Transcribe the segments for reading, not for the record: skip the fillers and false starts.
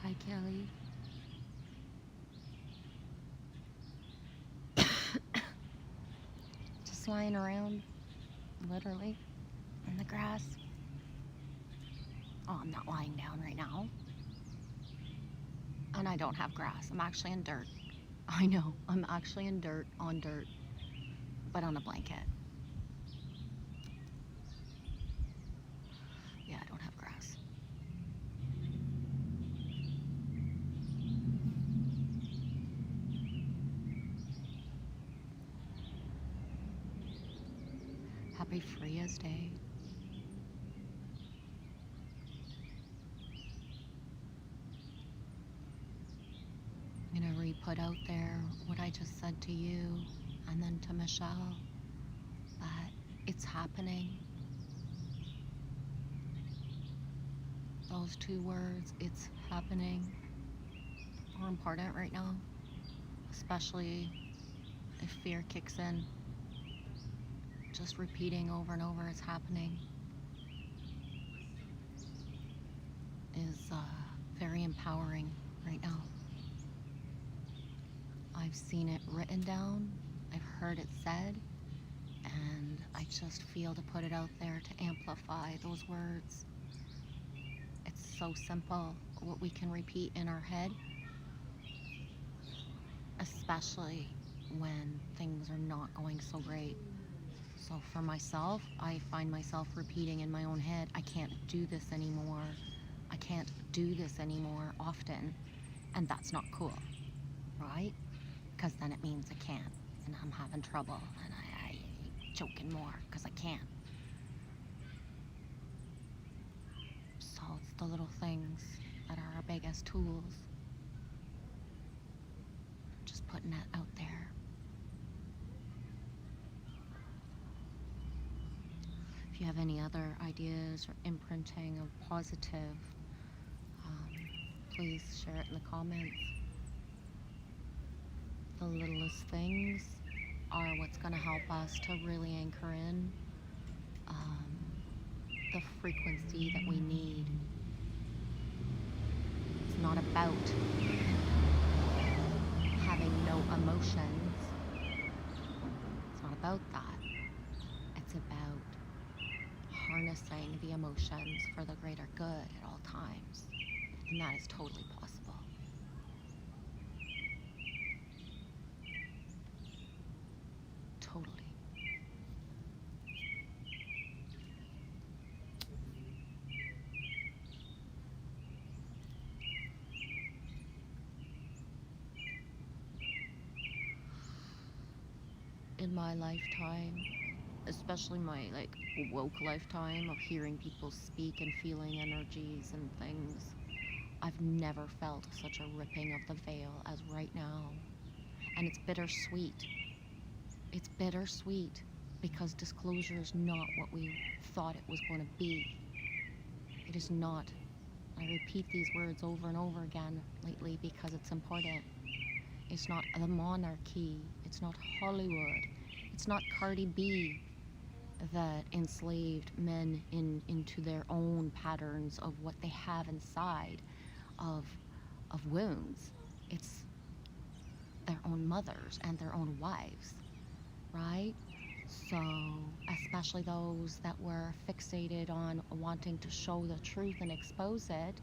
Hi, Kelly. Just lying around, literally, in the grass. Oh, I'm not lying down right now. And I don't have grass. I'm actually in dirt. I know, I'm actually in dirt, on dirt, but on a blanket. Yeah, I don't have grass. Happy Freya's Day. I'm gonna re-put out there what I just said to you and then to Michelle, that it's happening. Those two words, it's happening, are important right now, especially if fear kicks in. Just repeating over and over, it's happening, is very empowering right now. I've seen it written down, I've heard it said, and I just feel to put it out there to amplify those words. It's so simple what we can repeat in our head, especially when things are not going so great. So for myself, I find myself repeating in my own head, I can't do this anymore. I can't do this anymore often. And that's not cool, right? Because then it means I can't, and I'm having trouble, and I choking more because I can't. So it's the little things that are our biggest tools. Just putting that out there. If you have any other ideas or imprinting of positive, please share it in the comments. The littlest things are what's going to help us to really anchor in the frequency that we need. It's not about having no emotions. It's not about that. It's about harnessing the emotions for the greater good at all times. And that is totally possible. Totally. In my lifetime, especially my woke lifetime of hearing people speak and feeling energies and things, I've never felt such a ripping of the veil as right now. And it's bittersweet. It's bittersweet because disclosure is not what we thought it was going to be. It is not. I repeat these words over and over again lately because it's important. It's not the monarchy. It's not Hollywood. It's not Cardi B that enslaved men into their own patterns of what they have inside of wounds. It's their own mothers and their own wives, right? So, especially those that were fixated on wanting to show the truth and expose it,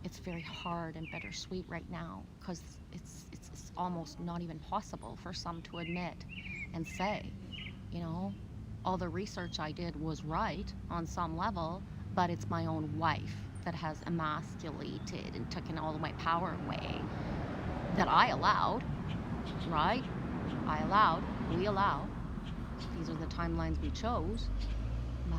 it's very hard and bittersweet right now because it's almost not even possible for some to admit and say, you know, all the research I did was right on some level, but it's my own wife that has emasculated and taken all of my power away that I allowed, right? I allowed, we allow. These are the timelines we chose, but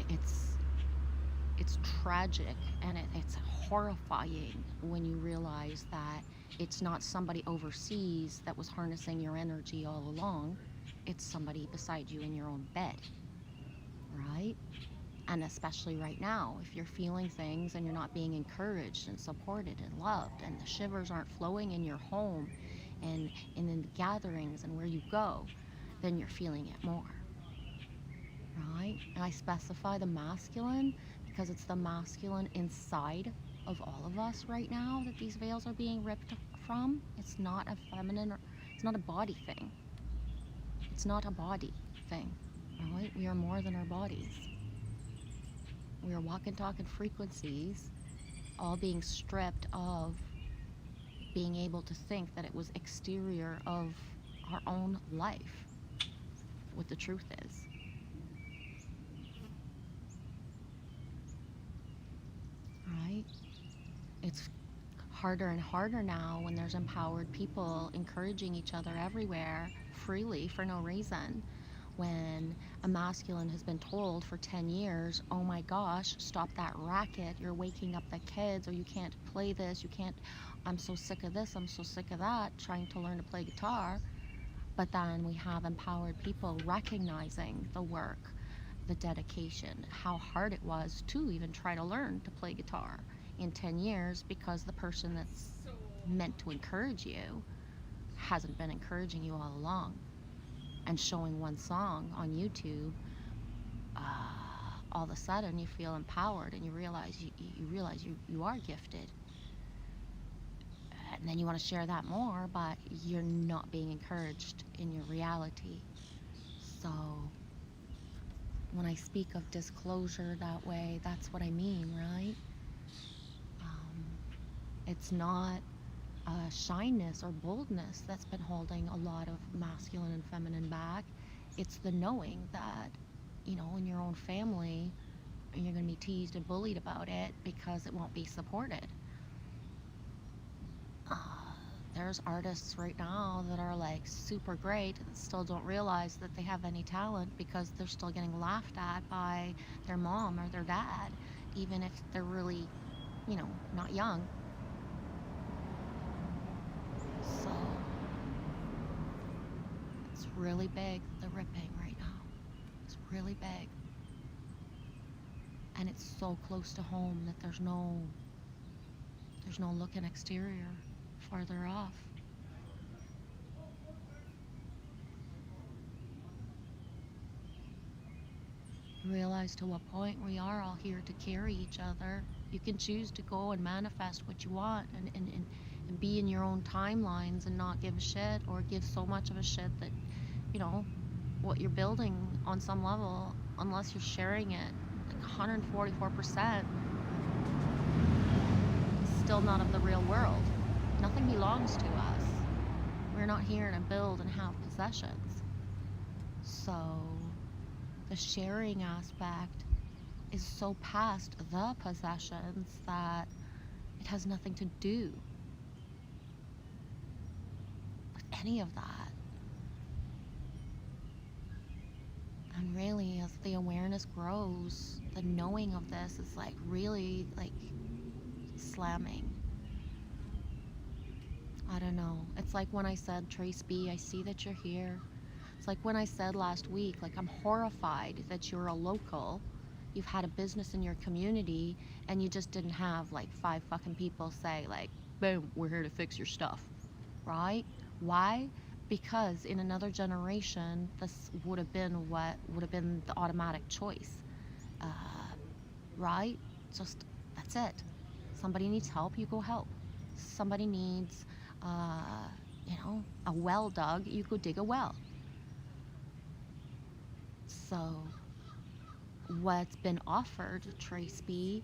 it's tragic and it's horrifying when you realize that it's not somebody overseas that was harnessing your energy all along. It's somebody beside you in your own bed, right? And especially right now, if you're feeling things and you're not being encouraged and supported and loved, and the shivers aren't flowing in your home and in the gatherings and where you go, then you're feeling it more, right? And I specify the masculine because it's the masculine inside of all of us right now that these veils are being ripped from. It's not a feminine, it's not a body thing. It's not a body thing, right? We are more than our bodies. We are walking, talking frequencies, all being stripped of being able to think that it was exterior of our own life, what the truth is. Right? It's harder and harder now when there's empowered people encouraging each other everywhere freely for no reason. When a masculine has been told for 10 years, oh my gosh, stop that racket, you're waking up the kids, or you can't play this, you can't, I'm so sick of this, I'm so sick of that, trying to learn to play guitar. But then we have empowered people recognizing the work, the dedication, how hard it was to even try to learn to play guitar in 10 years because the person that's meant to encourage you hasn't been encouraging you all along. And showing one song on YouTube, all of a sudden you feel empowered and you realize you are gifted. And then you want to share that more, but you're not being encouraged in your reality. So when I speak of disclosure that way, that's what I mean, right? It's not shyness or boldness that's been holding a lot of masculine and feminine back. It's the knowing that, you know, in your own family, you're going to be teased and bullied about it because it won't be supported. There's artists right now that are like super great that still don't realize that they have any talent because they're still getting laughed at by their mom or their dad, even if they're really, you know, not young. So it's really big, the ripping right now. It's really big. And it's so close to home that there's no looking exterior farther off. Realize to what point we are all here to carry each other. You can choose to go and manifest what you want and be in your own timelines and not give a shit, or give so much of a shit that, you know, what you're building on some level, unless you're sharing it like 144%, is still not of the real world. Nothing belongs to us. We're not here to build and have possessions. So the sharing aspect is so past the possessions that it has nothing to do with any of that. And really, as the awareness grows, the knowing of this is like really like slamming. I don't know. It's like when I said, Trace B, I see that you're here. It's like when I said last week, like, I'm horrified that you're a local, you've had a business in your community, and you just didn't have like 5 fucking people say like, boom, we're here to fix your stuff, right? Why? Because in another generation, this would have been what would have been the automatic choice, right? Just, that's it. Somebody needs help, you go help. Somebody needs, you know, a well dug, you go dig a well. So what's been offered, Trace B,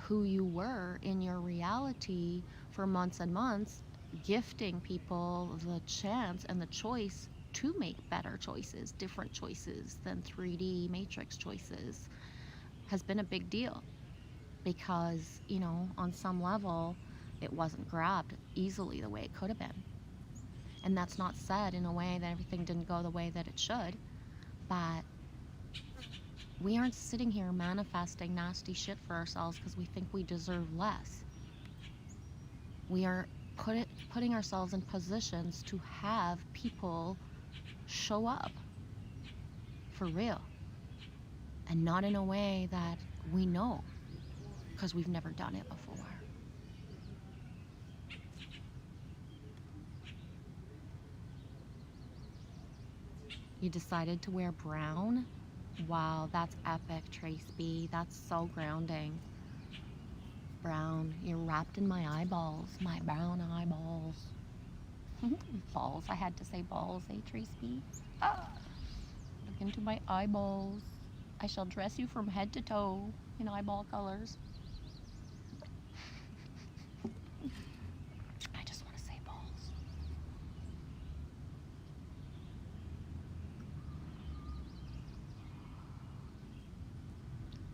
who you were in your reality for months and months, gifting people the chance and the choice to make better choices, different choices than 3D matrix choices, has been a big deal. Because, you know, on some level, it wasn't grabbed easily the way it could have been. And that's not said in a way that everything didn't go the way that it should, but we aren't sitting here manifesting nasty shit for ourselves because we think we deserve less. We are putting ourselves in positions to have people show up for real, and not in a way that we know, because we've never done it before. You decided to wear brown Wow, that's epic, Trace B. That's so grounding. Brown, you're wrapped in my eyeballs, my brown eyeballs. Balls, I had to say balls, eh, Trace B? Ah, look into my eyeballs. I shall dress you from head to toe in eyeball colors. I just want to say balls.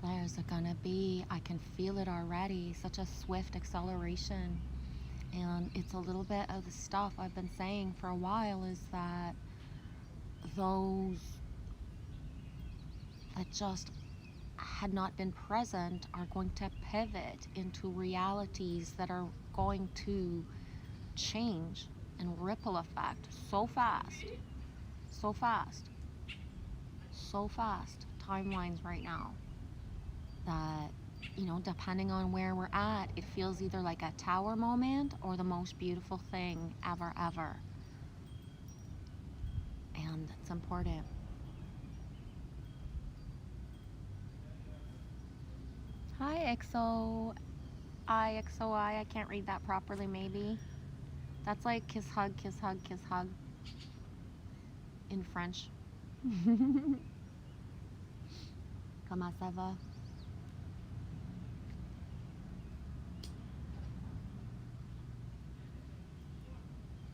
There's gonna be, I can feel it already, such a swift acceleration. And it's a little bit of the stuff I've been saying for a while is that those that just had not been present are going to pivot into realities that are going to change and ripple effect so fast, so fast, so fast. Timelines right now that, depending on where we're at, it feels either like a tower moment or the most beautiful thing ever, ever. And it's important. Hi, XOI. I can't read that properly, maybe. That's like kiss, hug, kiss, hug, kiss, hug in French. Comment ça va?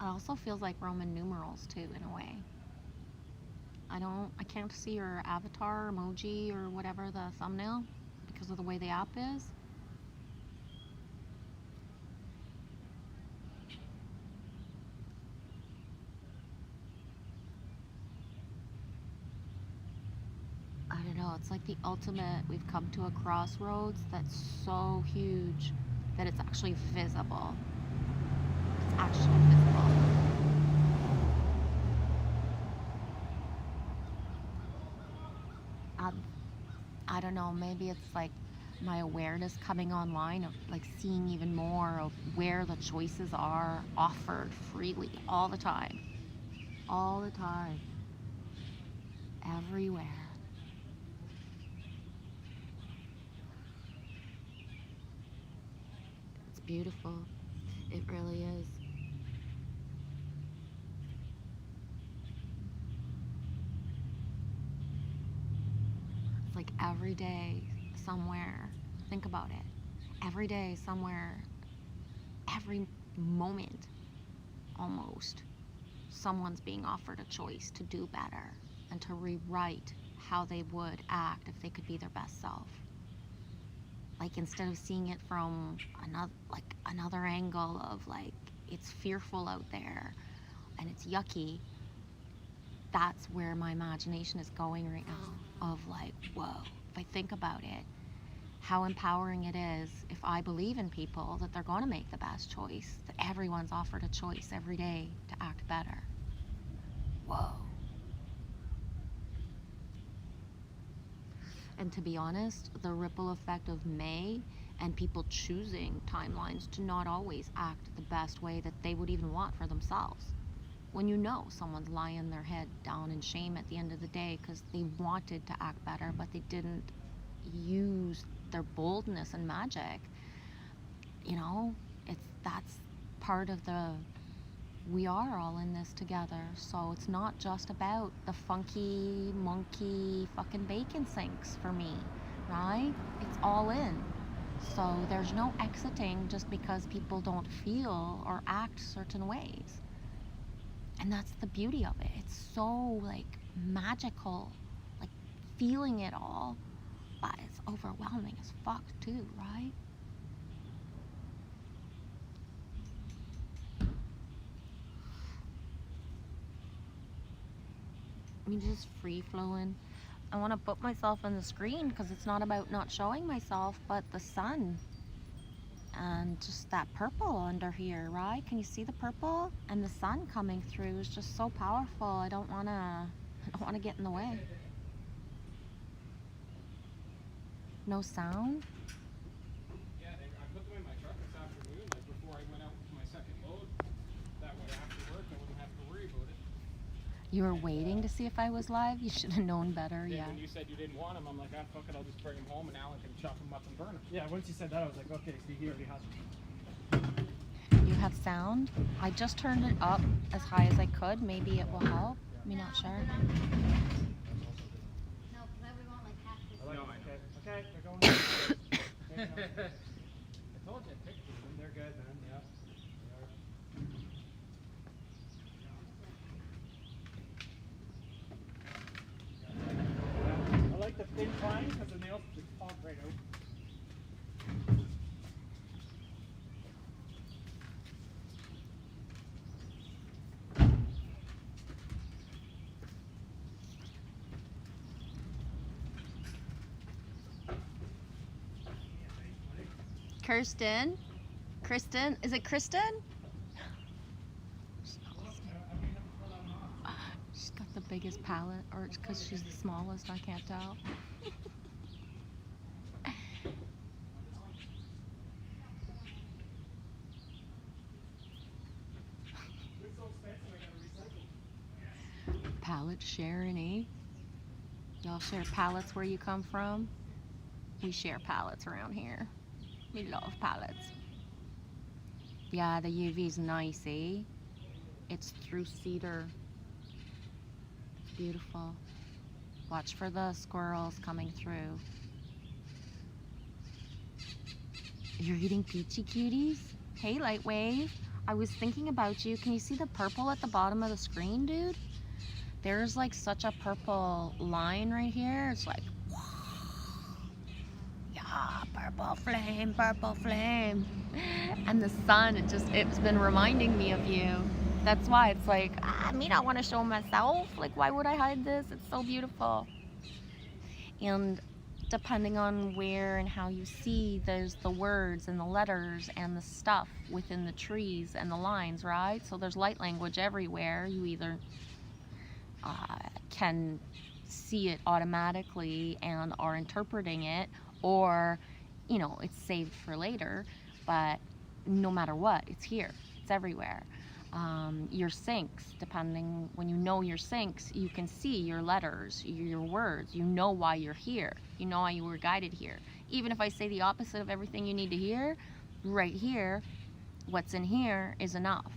It also feels like Roman numerals too, in a way. I can't see your avatar emoji or whatever the thumbnail because of the way the app is. I don't know, it's like the ultimate, we've come to a crossroads that's so huge that it's actually visible. It's actually visible. I don't know, maybe it's like my awareness coming online of like seeing even more of where the choices are offered freely all the time. All the time. Everywhere. It's beautiful. It really is. It's like every day somewhere. Think about it. Every day somewhere, every moment almost, someone's being offered a choice to do better and to rewrite how they would act if they could be their best self. Like instead of seeing it from another angle of like it's fearful out there and it's yucky, that's where my imagination is going right now of like, whoa, if I think about it, how empowering it is if I believe in people that they're going to make the best choice, that everyone's offered a choice every day to act better. Whoa. And to be honest, the ripple effect of May and people choosing timelines to not always act the best way that they would even want for themselves. When you know someone's lying their head down in shame at the end of the day because they wanted to act better, but they didn't use their boldness and magic, that's part of the we are all in this together. So it's not just about the funky, monkey, fucking bacon sinks for me, right? It's all in. So there's no exiting just because people don't feel or act certain ways. And that's the beauty of it. It's so like magical, like feeling it all, but it's overwhelming as fuck too, right? I mean, just free flowing. I want to put myself on the screen because it's not about not showing myself, but the sun and just that purple under here, right? Can you see the purple? And the sun coming through is just so powerful. I don't want to get in the way. No sound? Yeah, I put them in my truck this afternoon, like before I went out with my second load. That way after work I wouldn't have to worry about it. You were waiting to see if I was live? You should have known better, yeah. When you said you didn't want him, I'm like, ah, fuck it, I'll just bring him home and Alan can chop him up and burn him. Yeah, once you said that, I was like, okay, so he already has it. You have sound? I just turned it up as high as I could. Maybe it will help. I'm not sure. I like No, it. I know. Okay, they're going. Okay, no. I told you I picked them. They're good, man. Yeah. I like the thin line because the nails just pop right out. Kirsten? Kristen? Is it Kristen? She's got the biggest palate, or it's because she's the smallest, I can't tell. Palette sharing, eh? Y'all share palettes where you come from? We share palettes around here. We love palettes. Yeah, the UV's nice, eh? It's through cedar. It's beautiful. Watch for the squirrels coming through. You're eating peachy cuties? Hey, Lightwave. I was thinking about you. Can you see the purple at the bottom of the screen, dude? There's like such a purple line right here. It's like, yeah, purple flame, purple flame. And the sun, it's been reminding me of you. That's why it's like, me not want to show myself. Like, why would I hide this? It's so beautiful. And depending on where and how you see, there's the words and the letters and the stuff within the trees and the lines, right? So there's light language everywhere. You either can see it automatically and are interpreting it, or, you know, it's saved for later. But no matter what, it's here. It's everywhere. Your syncs, depending, when you know your syncs, you can see your letters, your words. You know why you're here. You know why you were guided here. Even if I say the opposite of everything you need to hear, right here, what's in here is enough.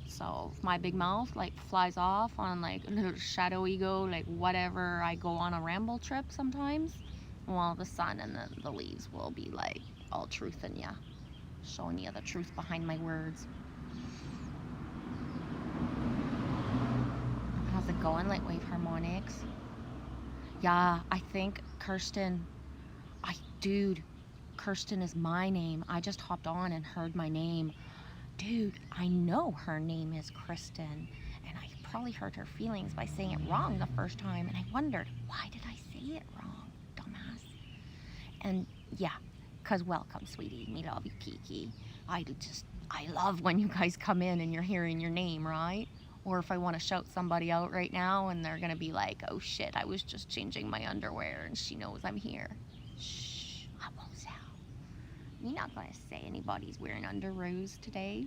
So if my big mouth like flies off on like a little shadow ego, like whatever, I go on a ramble trip sometimes, well, the sun and the leaves will be like all truth in ya, showing you the truth behind my words. How's it going, Lightwave Harmonics? Yeah, I think Kirsten, dude, Kirsten is my name. I just hopped on and heard my name. Dude, I know her name is Kristen, and I probably hurt her feelings by saying it wrong the first time, and I wondered, why did I say it wrong, dumbass? And yeah, cause welcome, sweetie. Me love you, Kiki. I love when you guys come in and you're hearing your name, right? Or if I want to shout somebody out right now and they're gonna be like, oh shit, I was just changing my underwear and she knows I'm here. Shh, I won't shout. You're not gonna say anybody's wearing underoos today.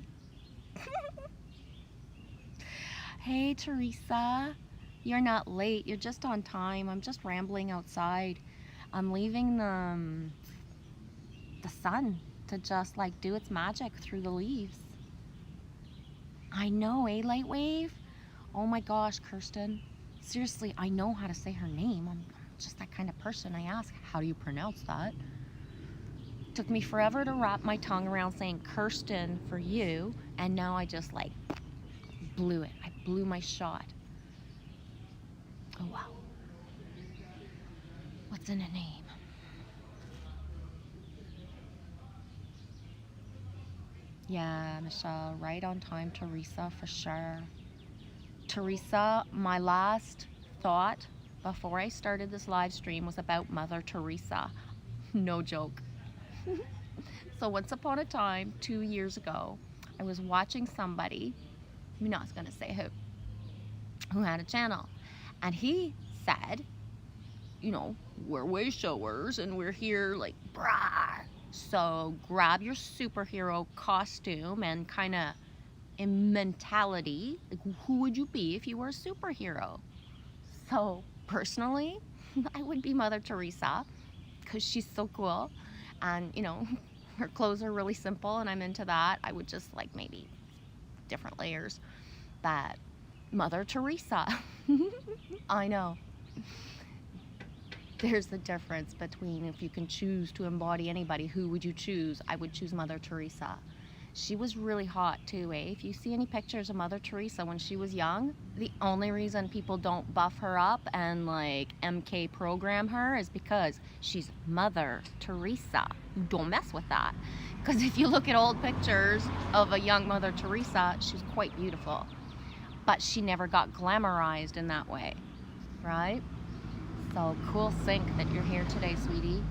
Hey, Teresa. You're not late. You're just on time. I'm just rambling outside. I'm leaving the sun to just like do its magic through the leaves. I know, eh, Lightwave? Oh my gosh, Kirsten. Seriously, I know how to say her name. I'm just that kind of person. I ask, how do you pronounce that? Took me forever to wrap my tongue around saying Kirsten for you, and now I just like blew it. I blew my shot. Oh wow. What's in a name? Yeah, Michelle, right on time, Teresa, for sure. Teresa, my last thought before I started this live stream was about Mother Teresa. No joke. So once upon a time, 2 years ago, I was watching somebody, I'm not gonna say who had a channel, and he said, you know, we're way showers and we're here like, brah. So grab your superhero costume and kind of in mentality, like who would you be if you were a superhero? So personally, I would be Mother Teresa because she's so cool, and her clothes are really simple, and I'm into that. I would just like maybe different layers, but Mother Teresa. I know. There's the difference between if you can choose to embody anybody, who would you choose? I would choose Mother Teresa. She was really hot too, eh? If you see any pictures of Mother Teresa when she was young, the only reason people don't buff her up and like MK program her is because she's Mother Teresa. You don't mess with that. Because if you look at old pictures of a young Mother Teresa, she's quite beautiful. But she never got glamorized in that way, right? So cool sync that you're here today, sweetie.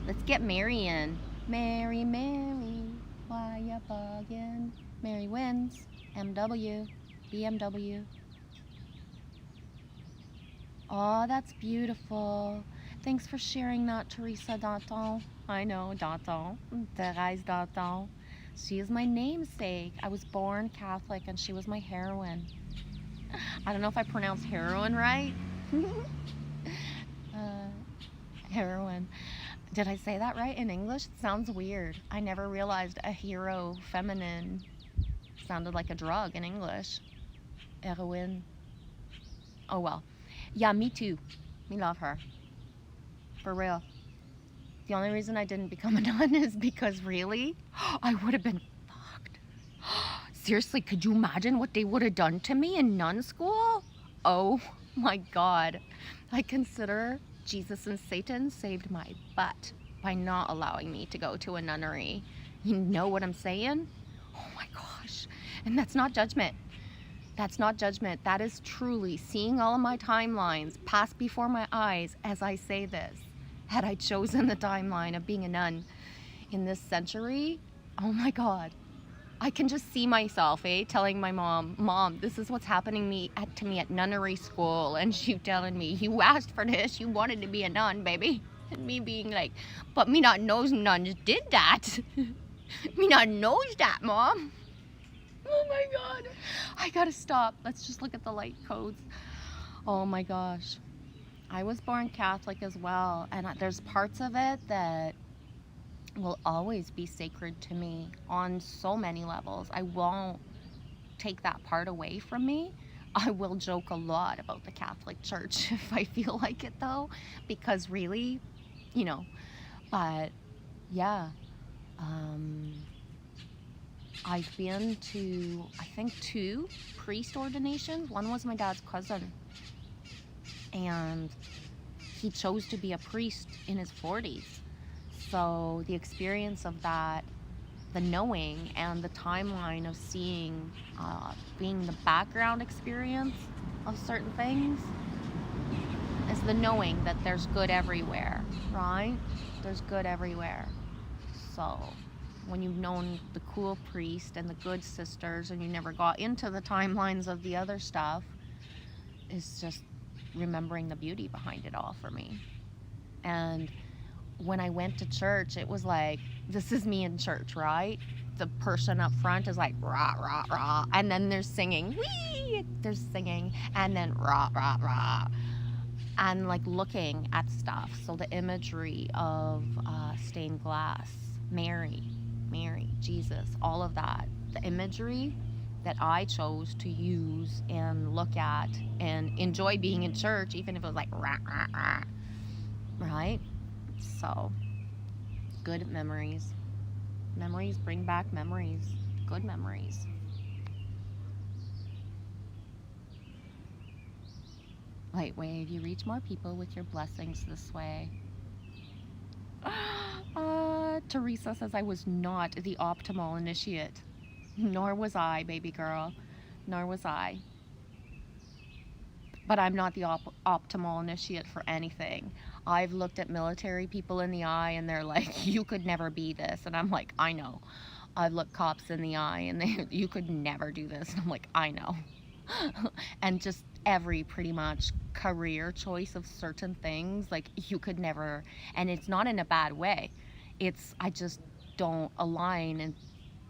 Let's get Mary in. Mary, Mary, why ya bugging? Mary wins. MW, BMW. Oh, that's beautiful. Thanks for sharing that, Teresa Danton. I know, Danton. Thérèse Danton. She is my namesake. I was born Catholic and she was my heroine. I don't know if I pronounced heroine right. Heroine. Did I say that right in English? It sounds weird. I never realized a hero feminine sounded like a drug in English. Heroine. Oh well. Yeah, me too. Me love her. For real. The only reason I didn't become a nun is because really, I would have been fucked. Seriously, could you imagine what they would have done to me in nun school? Oh my God. I consider Jesus and Satan saved my butt by not allowing me to go to a nunnery. You know what I'm saying? Oh my gosh. And that's not judgment. That's not judgment. That is truly seeing all of my timelines pass before my eyes as I say this. Had I chosen the timeline of being a nun in this century, oh my God. I can just see myself, telling my mom, this is what's happening to me at nunnery school. And she telling me, you asked for this, you wanted to be a nun, baby. And me being like, but me not knows nuns did that. Me not knows that, Mom. Oh my God. I gotta stop. Let's just look at the light codes. Oh my gosh. I was born Catholic as well. And there's parts of it that will always be sacred to me on so many levels. I won't take that part away from me. I will joke a lot about the Catholic Church if I feel like it though, because really, but yeah, I've been to, I think 2 priest ordinations. One was my dad's cousin, and he chose to be a priest in his 40s. So the experience of that, the knowing and the timeline of seeing, being the background experience of certain things, is the knowing that there's good everywhere, right? There's good everywhere. So when you've known the cool priest and the good sisters and you never got into the timelines of the other stuff, it's just remembering the beauty behind it all for me. And when I went to church, it was like, this is me in church, right? The person up front is like, rah, rah, rah. And then they're singing, wee! They're singing. And then rah, rah, rah. And like looking at stuff. So the imagery of stained glass, Mary, Jesus, all of that. The imagery that I chose to use and look at and enjoy being in church, even if it was like, rah, rah, rah. Right? So, good memories. Memories bring back memories. Good memories. Light wave, you reach more people with your blessings this way. Teresa says I was not the optimal initiate. Nor was I, baby girl. Nor was I. But I'm not the optimal initiate for anything. I've looked at military people in the eye and they're like, you could never be this. And I'm like, I know. I've looked cops in the eye and you could never do this. And I'm like, I know. And just every pretty much career choice of certain things, like you could never, and it's not in a bad way. It's, I just don't align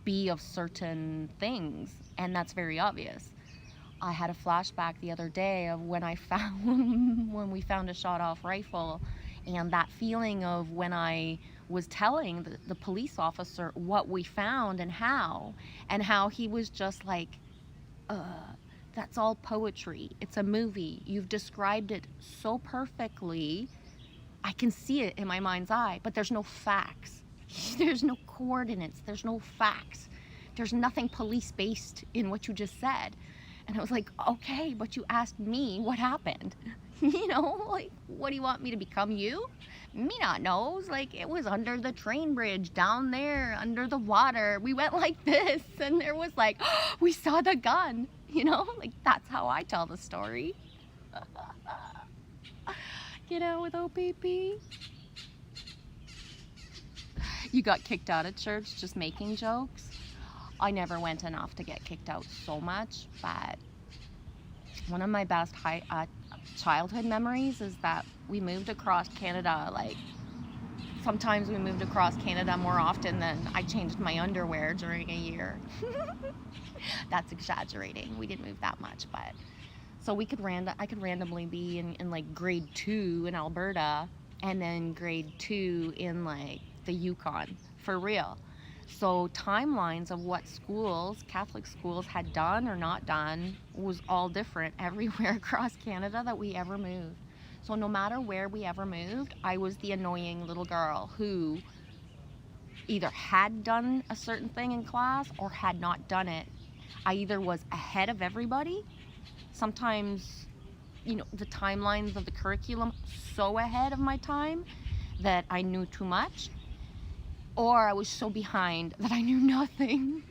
be of certain things, and that's very obvious. I had a flashback the other day of when I found when we found a shot-off rifle, and that feeling of when I was telling the police officer what we found and how he was just like, that's all poetry. It's a movie. You've described it so perfectly. I can see it in my mind's eye, but there's no facts. There's no coordinates. There's no facts. There's nothing police-based in what you just said. And I was like, okay, but you asked me what happened. You know, like, what do you want me to become, you? Me not knows. Like, it was under the train bridge down there under the water. We went like this, and there was like, oh, we saw the gun. You know, like, that's how I tell the story. Get out with OPP. You got kicked out of church just making jokes. I never went enough to get kicked out so much, but one of my best childhood memories is that we moved across Canada. Like, sometimes we moved across Canada more often than I changed my underwear during a year. That's exaggerating. We didn't move that much, but so I could randomly be in like grade 2 in Alberta, and then grade 2 in like the Yukon, for real. So timelines of what schools, Catholic schools, had done or not done was all different everywhere across Canada that we ever moved. So no matter where we ever moved, I was the annoying little girl who either had done a certain thing in class or had not done it. I either was ahead of everybody, sometimes, you know, the timelines of the curriculum so ahead of my time that I knew too much, or I was so behind that I knew nothing.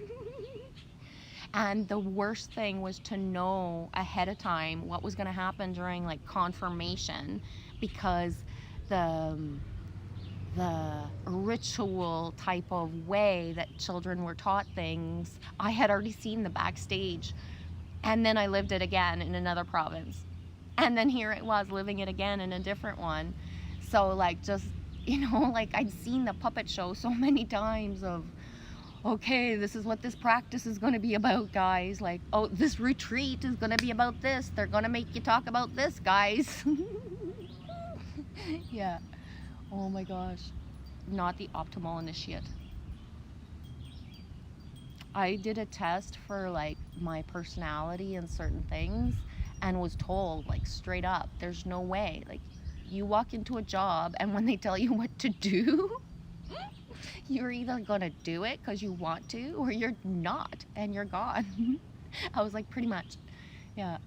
And the worst thing was to know ahead of time what was going to happen during like confirmation, because the ritual type of way that children were taught things, I had already seen the backstage, and then I lived it again in another province, and then here it was living it again in a different one. So like, just, you know, like, I'd seen the puppet show so many times of, okay, this is what this practice is going to be about, guys. Like, oh, this retreat is going to be about this. They're going to make you talk about this, guys. Yeah. Oh my gosh. Not the optimal initiate. I did a test for like my personality and certain things, and was told like straight up, there's no way. Like, you walk into a job, and when they tell you what to do, you're either gonna do it because you want to, or you're not, and you're gone. I was like, pretty much. Yeah,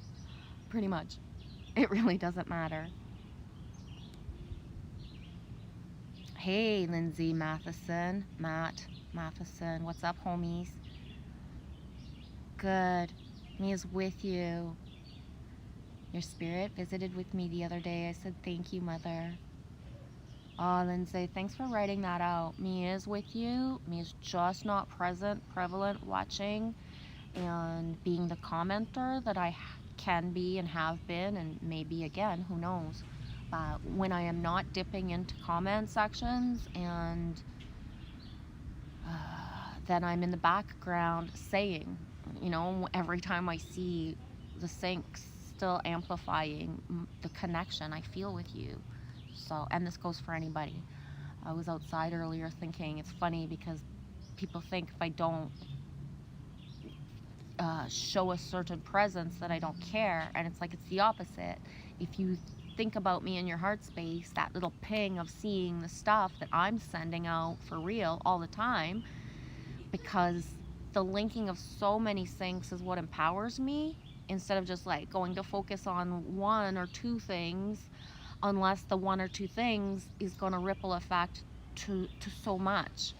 pretty much. It really doesn't matter. Hey, Lindsay Matt Matheson, what's up, homies? Good. Me is with you. Your spirit visited with me the other day. I said, thank you, Mother. Oh, Lindsay, thanks for writing that out. Me is with you. Me is just not present, prevalent, watching, and being the commenter that I can be and have been, and maybe again, who knows. When I am not dipping into comment sections, and then I'm in the background saying, you know, every time I see the syncs still amplifying the connection I feel with you. So, and this goes for anybody. I was outside earlier thinking, it's funny because people think if I don't show a certain presence that I don't care, and it's like, it's the opposite. If you think about me in your heart space, that little ping of seeing the stuff that I'm sending out for real all the time, because the linking of so many syncs is what empowers me, instead of just like going to focus on one or two things, unless the one or two things is going to ripple effect to so much.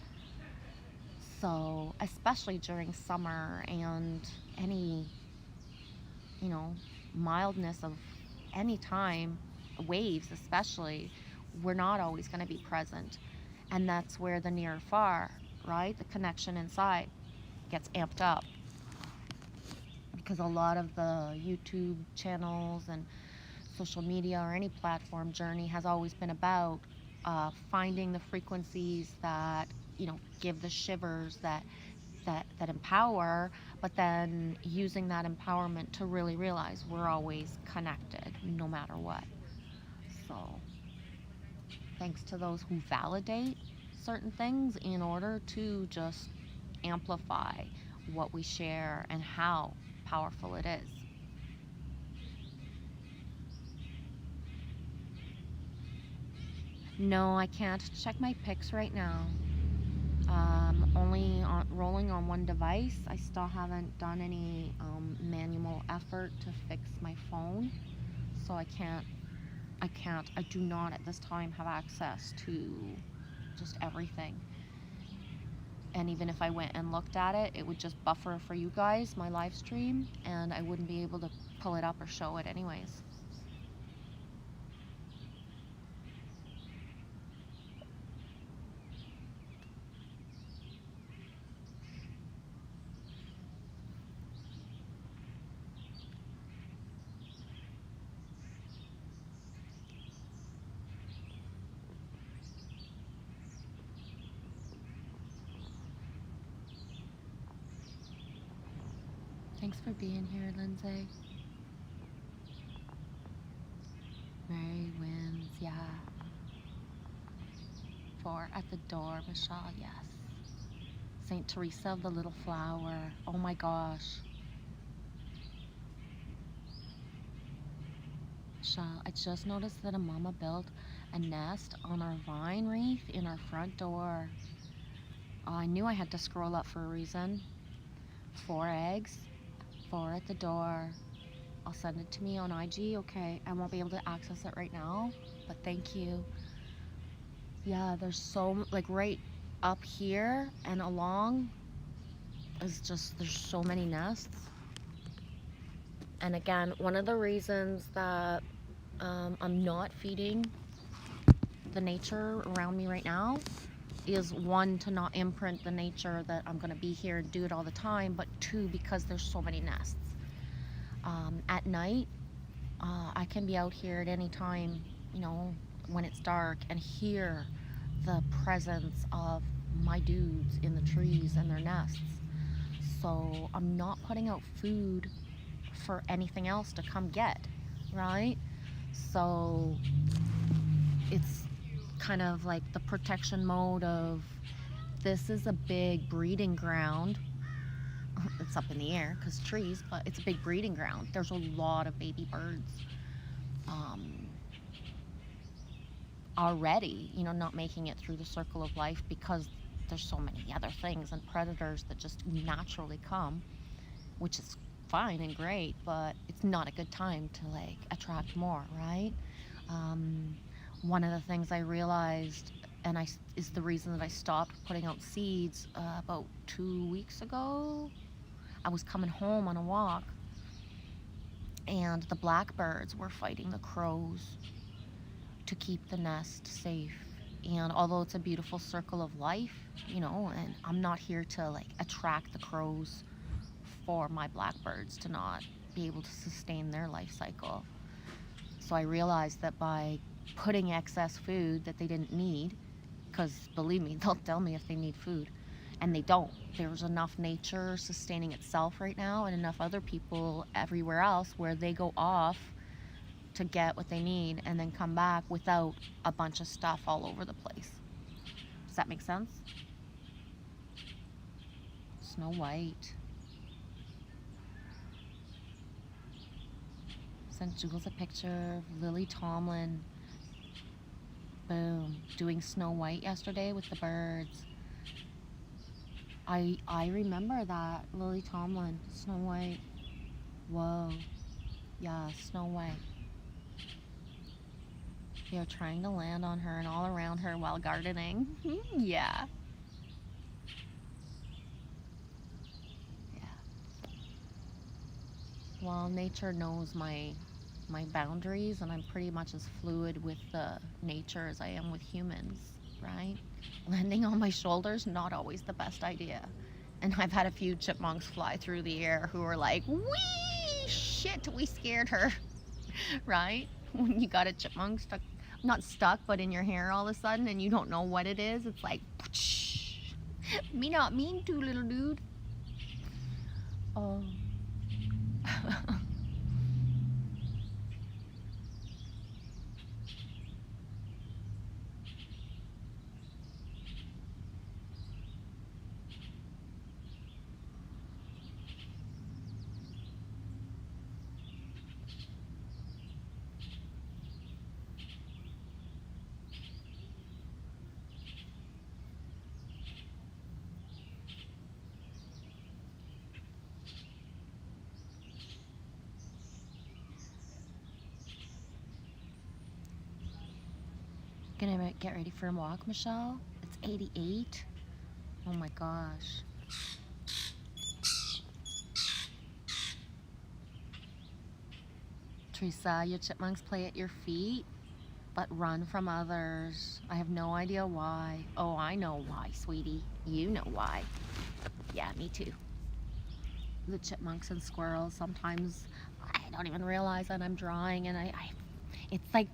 So especially during summer and any, you know, mildness of any time, waves especially, we're not always going to be present. And that's where the near far, right, the connection inside gets amped up, because a lot of the YouTube channels and social media or any platform journey has always been about finding the frequencies that, you know, give the shivers, that that empower, but then using that empowerment to really realize we're always connected no matter what. So thanks to those who validate certain things in order to just amplify what we share and how powerful it is. No, I can't check my pics right now. Only rolling on one device. I still haven't done any manual effort to fix my phone, so I do not at this time have access to just everything. And even if I went and looked at it, it would just buffer for you guys, my live stream, and I wouldn't be able to pull it up or show it anyways. Thanks for being here, Lindsay. Mary wins, yeah. 4 at the door, Michelle, yes. Saint Teresa of the Little Flower, oh my gosh. Michelle, I just noticed that a mama built a nest on our vine wreath in our front door. Oh, I knew I had to scroll up for a reason. 4 eggs, 4 at the door. I'll send it to me on IG. Okay, I won't be able to access it right now, but thank you. Yeah, there's so, like right up here and along is just, there's so many nests. And again, one of the reasons that I'm not feeding the nature around me right now is 1, to not imprint the nature that I'm gonna be here and do it all the time, but 2, because there's so many nests. At night, I can be out here at any time, you know, when it's dark, and hear the presence of my dudes in the trees and their nests. So I'm not putting out food for anything else to come get, right? So it's kind of like the protection mode of, this is a big breeding ground. It's up in the air because trees, but it's a big breeding ground. There's a lot of baby birds already, you know, not making it through the circle of life because there's so many other things and predators that just naturally come, which is fine and great, but it's not a good time to like attract more, right? One of the things I realized, and is the reason that I stopped putting out seeds about 2 weeks ago. I was coming home on a walk, and the blackbirds were fighting the crows to keep the nest safe. And although it's a beautiful circle of life, you know, and I'm not here to like attract the crows for my blackbirds to not be able to sustain their life cycle. So I realized that by putting excess food that they didn't need, because believe me, they'll tell me if they need food, and they don't. There's enough nature sustaining itself right now, and enough other people everywhere else where they go off to get what they need and then come back without a bunch of stuff all over the place. Does that make sense? Snow White. Sent Jules a picture of Lily Tomlin. Boom. Doing Snow White yesterday with the birds. I remember that. Lily Tomlin. Snow White. Whoa. Yeah, Snow White. You're trying to land on her and all around her while gardening. Yeah. Yeah. Well, nature knows my boundaries, and I'm pretty much as fluid with the nature as I am with humans, right? Landing on my shoulders, not always the best idea. And I've had a few chipmunks fly through the air who are like, wee, shit, we scared her, right? When you got a chipmunk stuck, not stuck, but in your hair all of a sudden, and you don't know what it is, it's like, me not mean to, little dude. Oh. Gonna get ready for a walk, Michelle? It's 88. Oh my gosh. Teresa, your chipmunks play at your feet, but run from others. I have no idea why. Oh, I know why, sweetie. You know why. Yeah, me too. The chipmunks and squirrels, sometimes I don't even realize that I'm drawing, and it's like,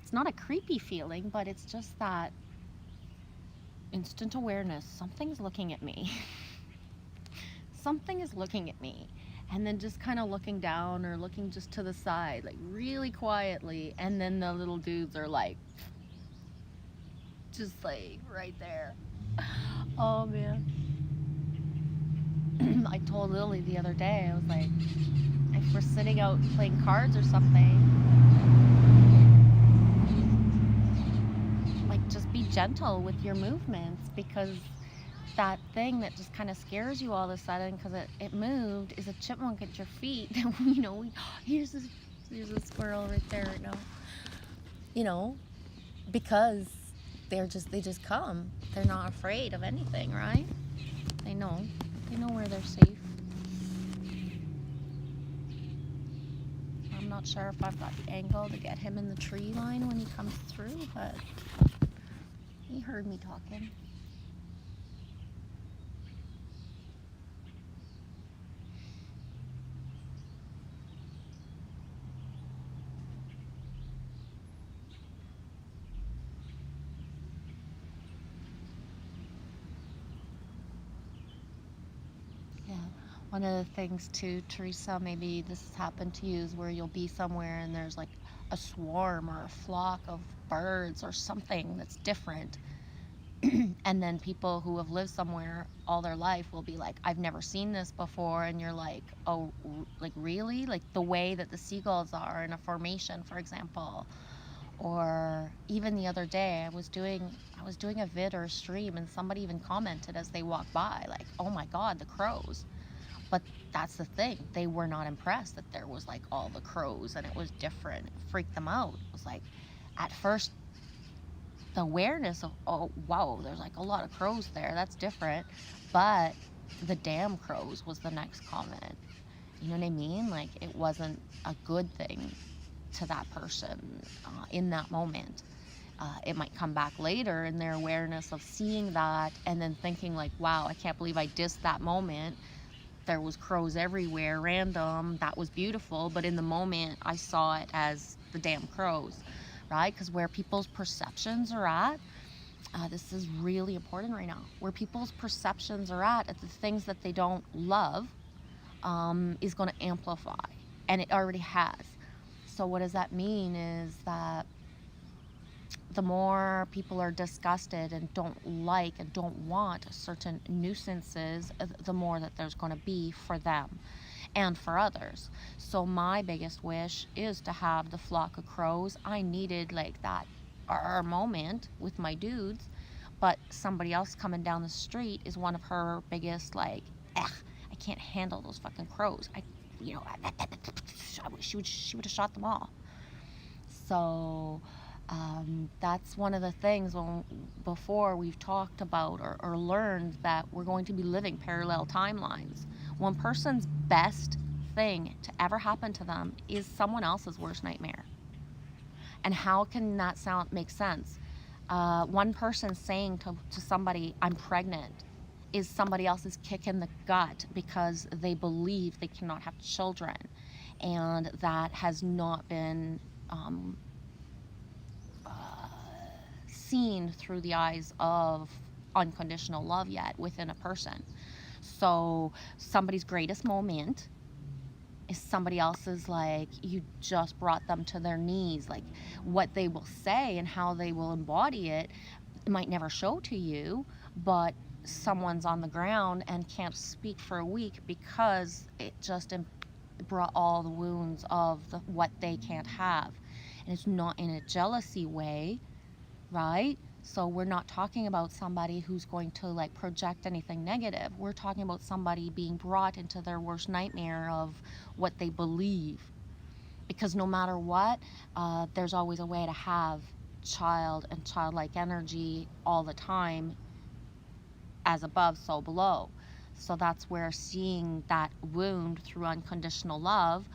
it's not a creepy feeling, but it's just that instant awareness. Something's looking at me. Something is looking at me. And then just kind of looking down or looking just to the side, like really quietly. And then the little dudes are like, just like right there. Oh man. I told Lily the other day, I was like, if we're sitting out playing cards or something, like just be gentle with your movements, because that thing that just kind of scares you all of a sudden because it moved is a chipmunk at your feet. You know, here's a squirrel right there right now. You know, because they just come. They're not afraid of anything, right? They know where they're safe. I'm not sure if I've got the angle to get him in the tree line when he comes through, but he heard me talking. Yeah. One of the things too, Teresa, maybe this has happened to you, is where you'll be somewhere and there's like a swarm or a flock of birds or something that's different. And then people who have lived somewhere all their life will be like, I've never seen this before. And you're like, oh, like really? Like the way that the seagulls are in a formation, for example. Or even the other day, I was doing a vid or a stream, and somebody even commented as they walked by, like, oh my God, the crows. But that's the thing. They were not impressed that there was like all the crows and it was different. It freaked them out. It was like, at first, the awareness of, oh, wow, there's like a lot of crows there. That's different. But the damn crows was the next comment. You know what I mean? Like, it wasn't a good thing to that person in that moment. It might come back later in their awareness of seeing that and then thinking like, wow, I can't believe I dissed that moment. There was crows everywhere, random. That was beautiful. But in the moment, I saw it as the damn crows, right? Because where people's perceptions are at, this is really important right now. Where people's perceptions are at the things that they don't love, is going to amplify. And it already has. So what does that mean is that the more people are disgusted and don't like and don't want certain nuisances, the more that there's going to be for them and for others. So my biggest wish is to have the flock of crows. I needed like that moment with my dudes, but somebody else coming down the street is one of her biggest like, I can't handle those fucking crows. I wish she would have shot them all. So that's one of the things before we've talked about or learned that we're going to be living parallel timelines. One person's best thing to ever happen to them is someone else's worst nightmare. And how can that make sense? One person saying to somebody, I'm pregnant, is somebody else's kick in the gut because they believe they cannot have children. And that has not been seen through the eyes of unconditional love yet within a person. So somebody's greatest moment is somebody else's, like, you just brought them to their knees. Like, what they will say and how they will embody it might never show to you, but someone's on the ground and can't speak for a week because it just brought all the wounds of what they can't have. And it's not in a jealousy way, right? So we're not talking about somebody who's going to like project anything negative. We're talking about somebody being brought into their worst nightmare of what they believe. Because no matter what, there's always a way to have child and childlike energy all the time, as above, so below. So that's where seeing that wound through unconditional love,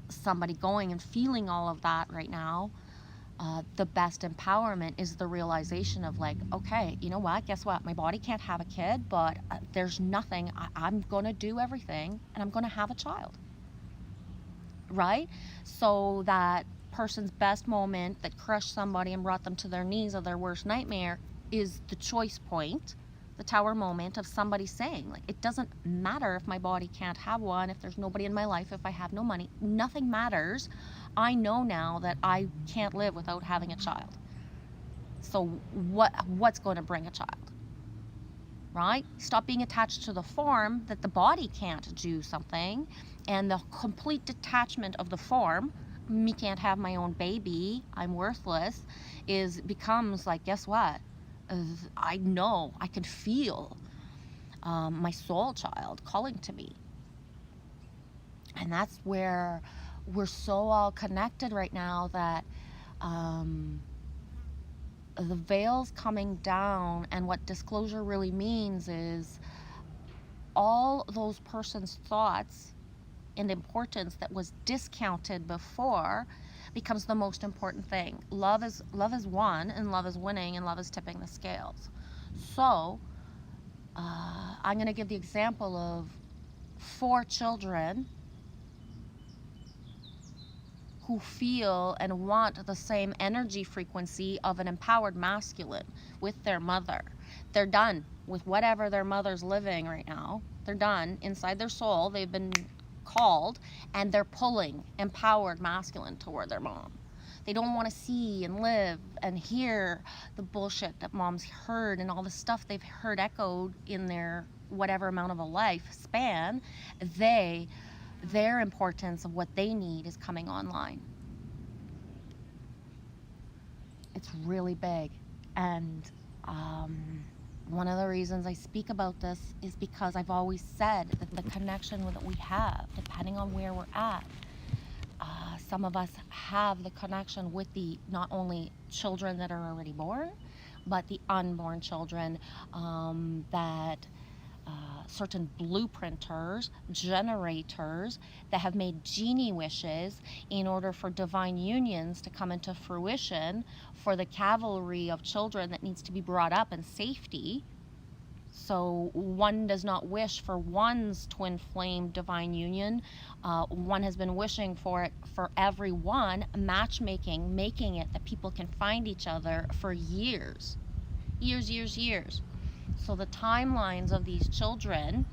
somebody going and feeling all of that right now, the best empowerment is the realization of like, okay, you know what, guess what, my body can't have a kid, but there's nothing, I'm gonna do everything and I'm gonna have a child, right? So that person's best moment that crushed somebody and brought them to their knees of their worst nightmare is the choice point, the tower moment of somebody saying, like, it doesn't matter if my body can't have one, if there's nobody in my life, if I have no money, nothing matters. I know now that I can't live without having a child. So what's going to bring a child, right? Stop being attached to the form that the body can't do something, and the complete detachment of the form, me can't have my own baby, I'm worthless, becomes like, guess what? I know, I can feel my soul child calling to me. And that's where we're so all connected right now that the veil's coming down, and what disclosure really means is all those persons' thoughts and importance that was discounted before becomes the most important thing. Love is one, and love is winning, and love is tipping the scales. So I'm going to give the example of 4 children who feel and want the same energy frequency of an empowered masculine with their mother. They're done with whatever their mother's living right now. They're done inside their soul. They've been called, and they're pulling empowered masculine toward their mom. They don't want to see and live and hear the bullshit that mom's heard and all the stuff they've heard echoed in their whatever amount of a life span. Their importance of what they need is coming online. It's really big. And one of the reasons I speak about this is because I've always said that the connection that we have, depending on where we're at, some of us have the connection with the not only children that are already born, but the unborn children that certain blueprinters, generators that have made genie wishes in order for divine unions to come into fruition for the cavalry of children that needs to be brought up in safety. So one does not wish for one's twin flame divine union. One has been wishing for it for everyone, matchmaking, making it that people can find each other for years. Years. So the timelines of these children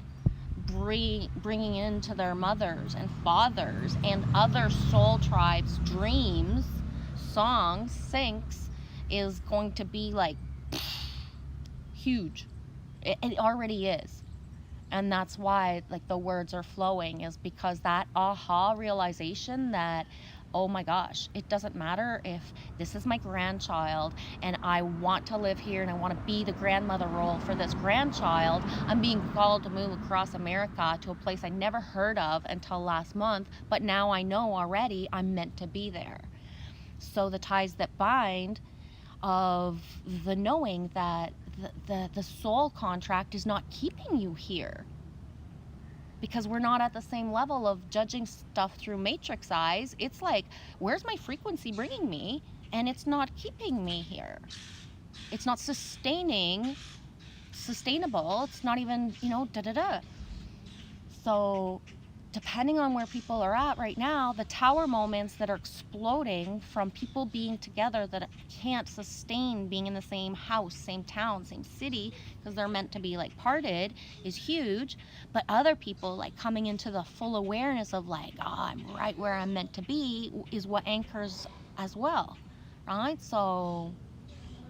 bringing into their mothers and fathers and other soul tribes' dreams, songs, syncs, is going to be like huge. It already is. And that's why like the words are flowing, is because that aha realization that, oh my gosh, it doesn't matter if this is my grandchild and I want to live here and I want to be the grandmother role for this grandchild. I'm being called to move across America to a place I never heard of until last month, but now I know already I'm meant to be there. So the ties that bind of the knowing that the soul contract is not keeping you here, because we're not at the same level of judging stuff through matrix eyes. It's like, where's my frequency bringing me? And it's not keeping me here. It's not sustainable. It's not even, So depending on where people are at right now, the tower moments that are exploding from people being together that can't sustain being in the same house, same town, same city, because they're meant to be like parted, is huge. But other people like coming into the full awareness of like, oh, I'm right where I'm meant to be, is what anchors as well, right? So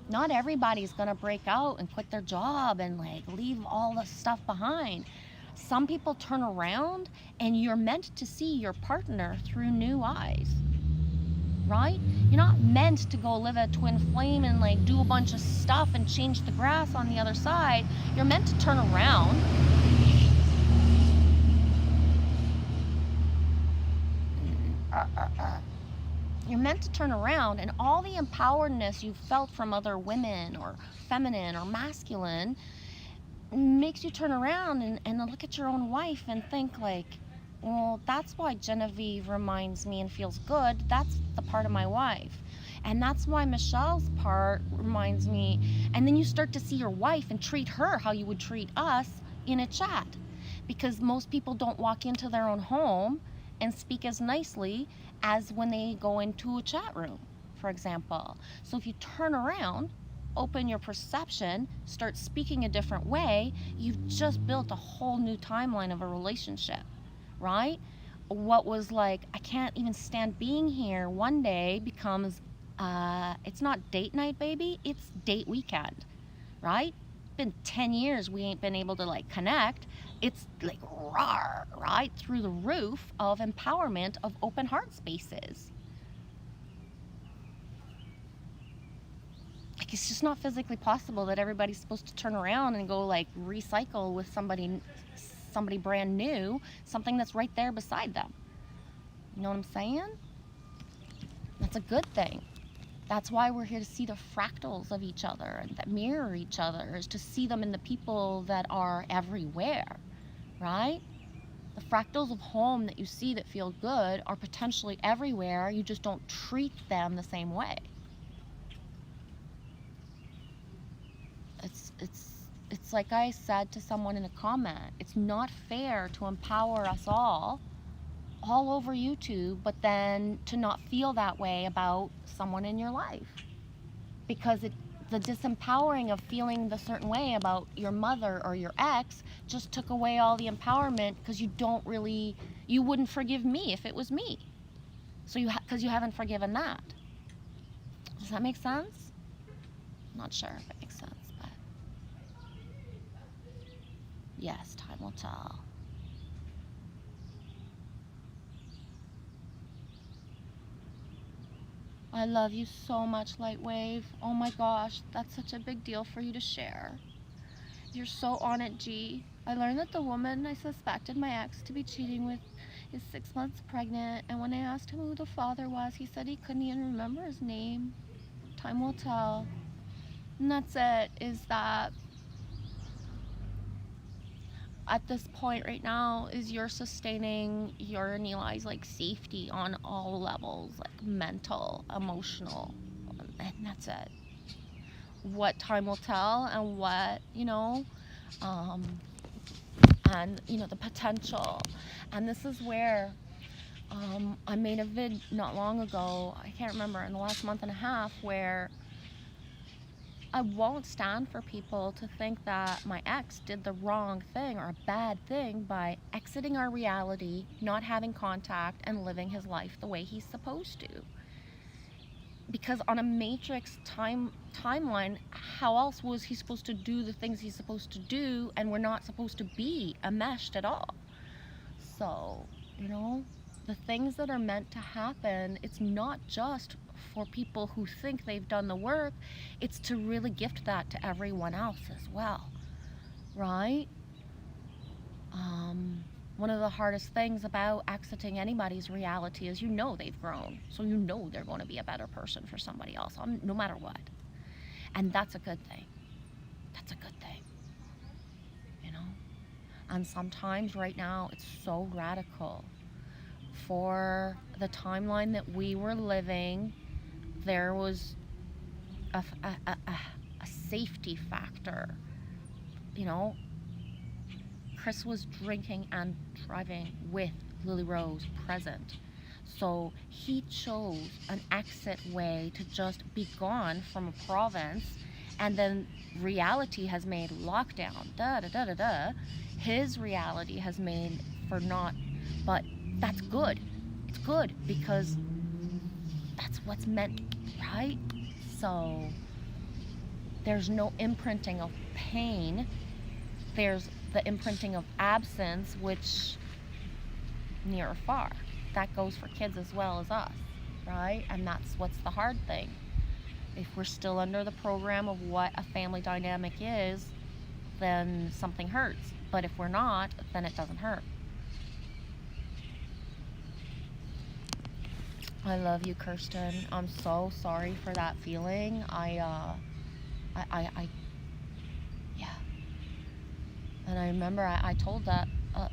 not everybody's gonna break out and quit their job and like leave all the stuff behind. Some people turn around and you're meant to see your partner through new eyes, right? You're not meant to go live a twin flame and like do a bunch of stuff and change the grass on the other side. You're meant to turn around. You're meant to turn around, and all the empoweredness you've felt from other women or feminine or masculine makes you turn around and look at your own wife and think like, well, that's why Genevieve reminds me and feels good. That's the part of my wife. And that's why Michelle's part reminds me. And then you start to see your wife and treat her how you would treat us in a chat. Because most people don't walk into their own home and speak as nicely as when they go into a chat room, for example. So if you turn around, open your perception, start speaking a different way, you've just built a whole new timeline of a relationship, right? What was like, I can't even stand being here, one day becomes, it's not date night, baby, it's date weekend, right? Been 10 years we ain't been able to like connect. It's like rawr, right through the roof of empowerment of open heart spaces. Like, it's just not physically possible that everybody's supposed to turn around and go like recycle with somebody brand new, something that's right there beside them. You know what I'm saying? That's a good thing. That's why we're here, to see the fractals of each other and that mirror each other, is to see them in the people that are everywhere, right? The fractals of home that you see that feel good are potentially everywhere. You just don't treat them the same way. It's like I said to someone in a comment, it's not fair to empower us all over YouTube, but then to not feel that way about someone in your life. Because the disempowering of feeling the certain way about your mother or your ex just took away all the empowerment, because you wouldn't forgive me if it was me. So because you haven't forgiven that. Does that make sense? I'm not sure if it makes sense, but yes, time will tell. I love you so much, Lightwave. Oh my gosh, that's such a big deal for you to share. You're so on it, G. I learned that the woman I suspected my ex to be cheating with is 6 months pregnant, and when I asked him who the father was, he said he couldn't even remember his name. Time will tell. And that's it, is that at this point right now is you're sustaining your and Eli's like safety on all levels, like mental, emotional, and that's it. What time will tell, and what, and the potential. And this is where I made a vid not long ago, I can't remember, in the last month and a half, where I won't stand for people to think that my ex did the wrong thing or a bad thing by exiting our reality, not having contact, and living his life the way he's supposed to. Because on a matrix timeline, how else was he supposed to do the things he's supposed to do, and we're not supposed to be enmeshed at all. So, the things that are meant to happen, it's not just for people who think they've done the work, it's to really gift that to everyone else as well, right? One of the hardest things about exiting anybody's reality is they've grown, so they're going to be a better person for somebody else, no matter what. And that's a good thing. That's a good thing. And sometimes right now it's so radical. For the timeline that we were living, there was a safety factor. Chris was drinking and driving with Lily Rose present. So he chose an exit way to just be gone from a province, and then reality has made lockdown. Da da da da da. His reality has made for not, but that's good. It's good because that's what's meant, right? So there's no imprinting of pain. There's the imprinting of absence, which near or far. That goes for kids as well as us, right? And that's what's the hard thing. If we're still under the program of what a family dynamic is, then something hurts. But if we're not, then it doesn't hurt. I love you, Kirsten. I'm so sorry for that feeling. Yeah. And I remember I told that a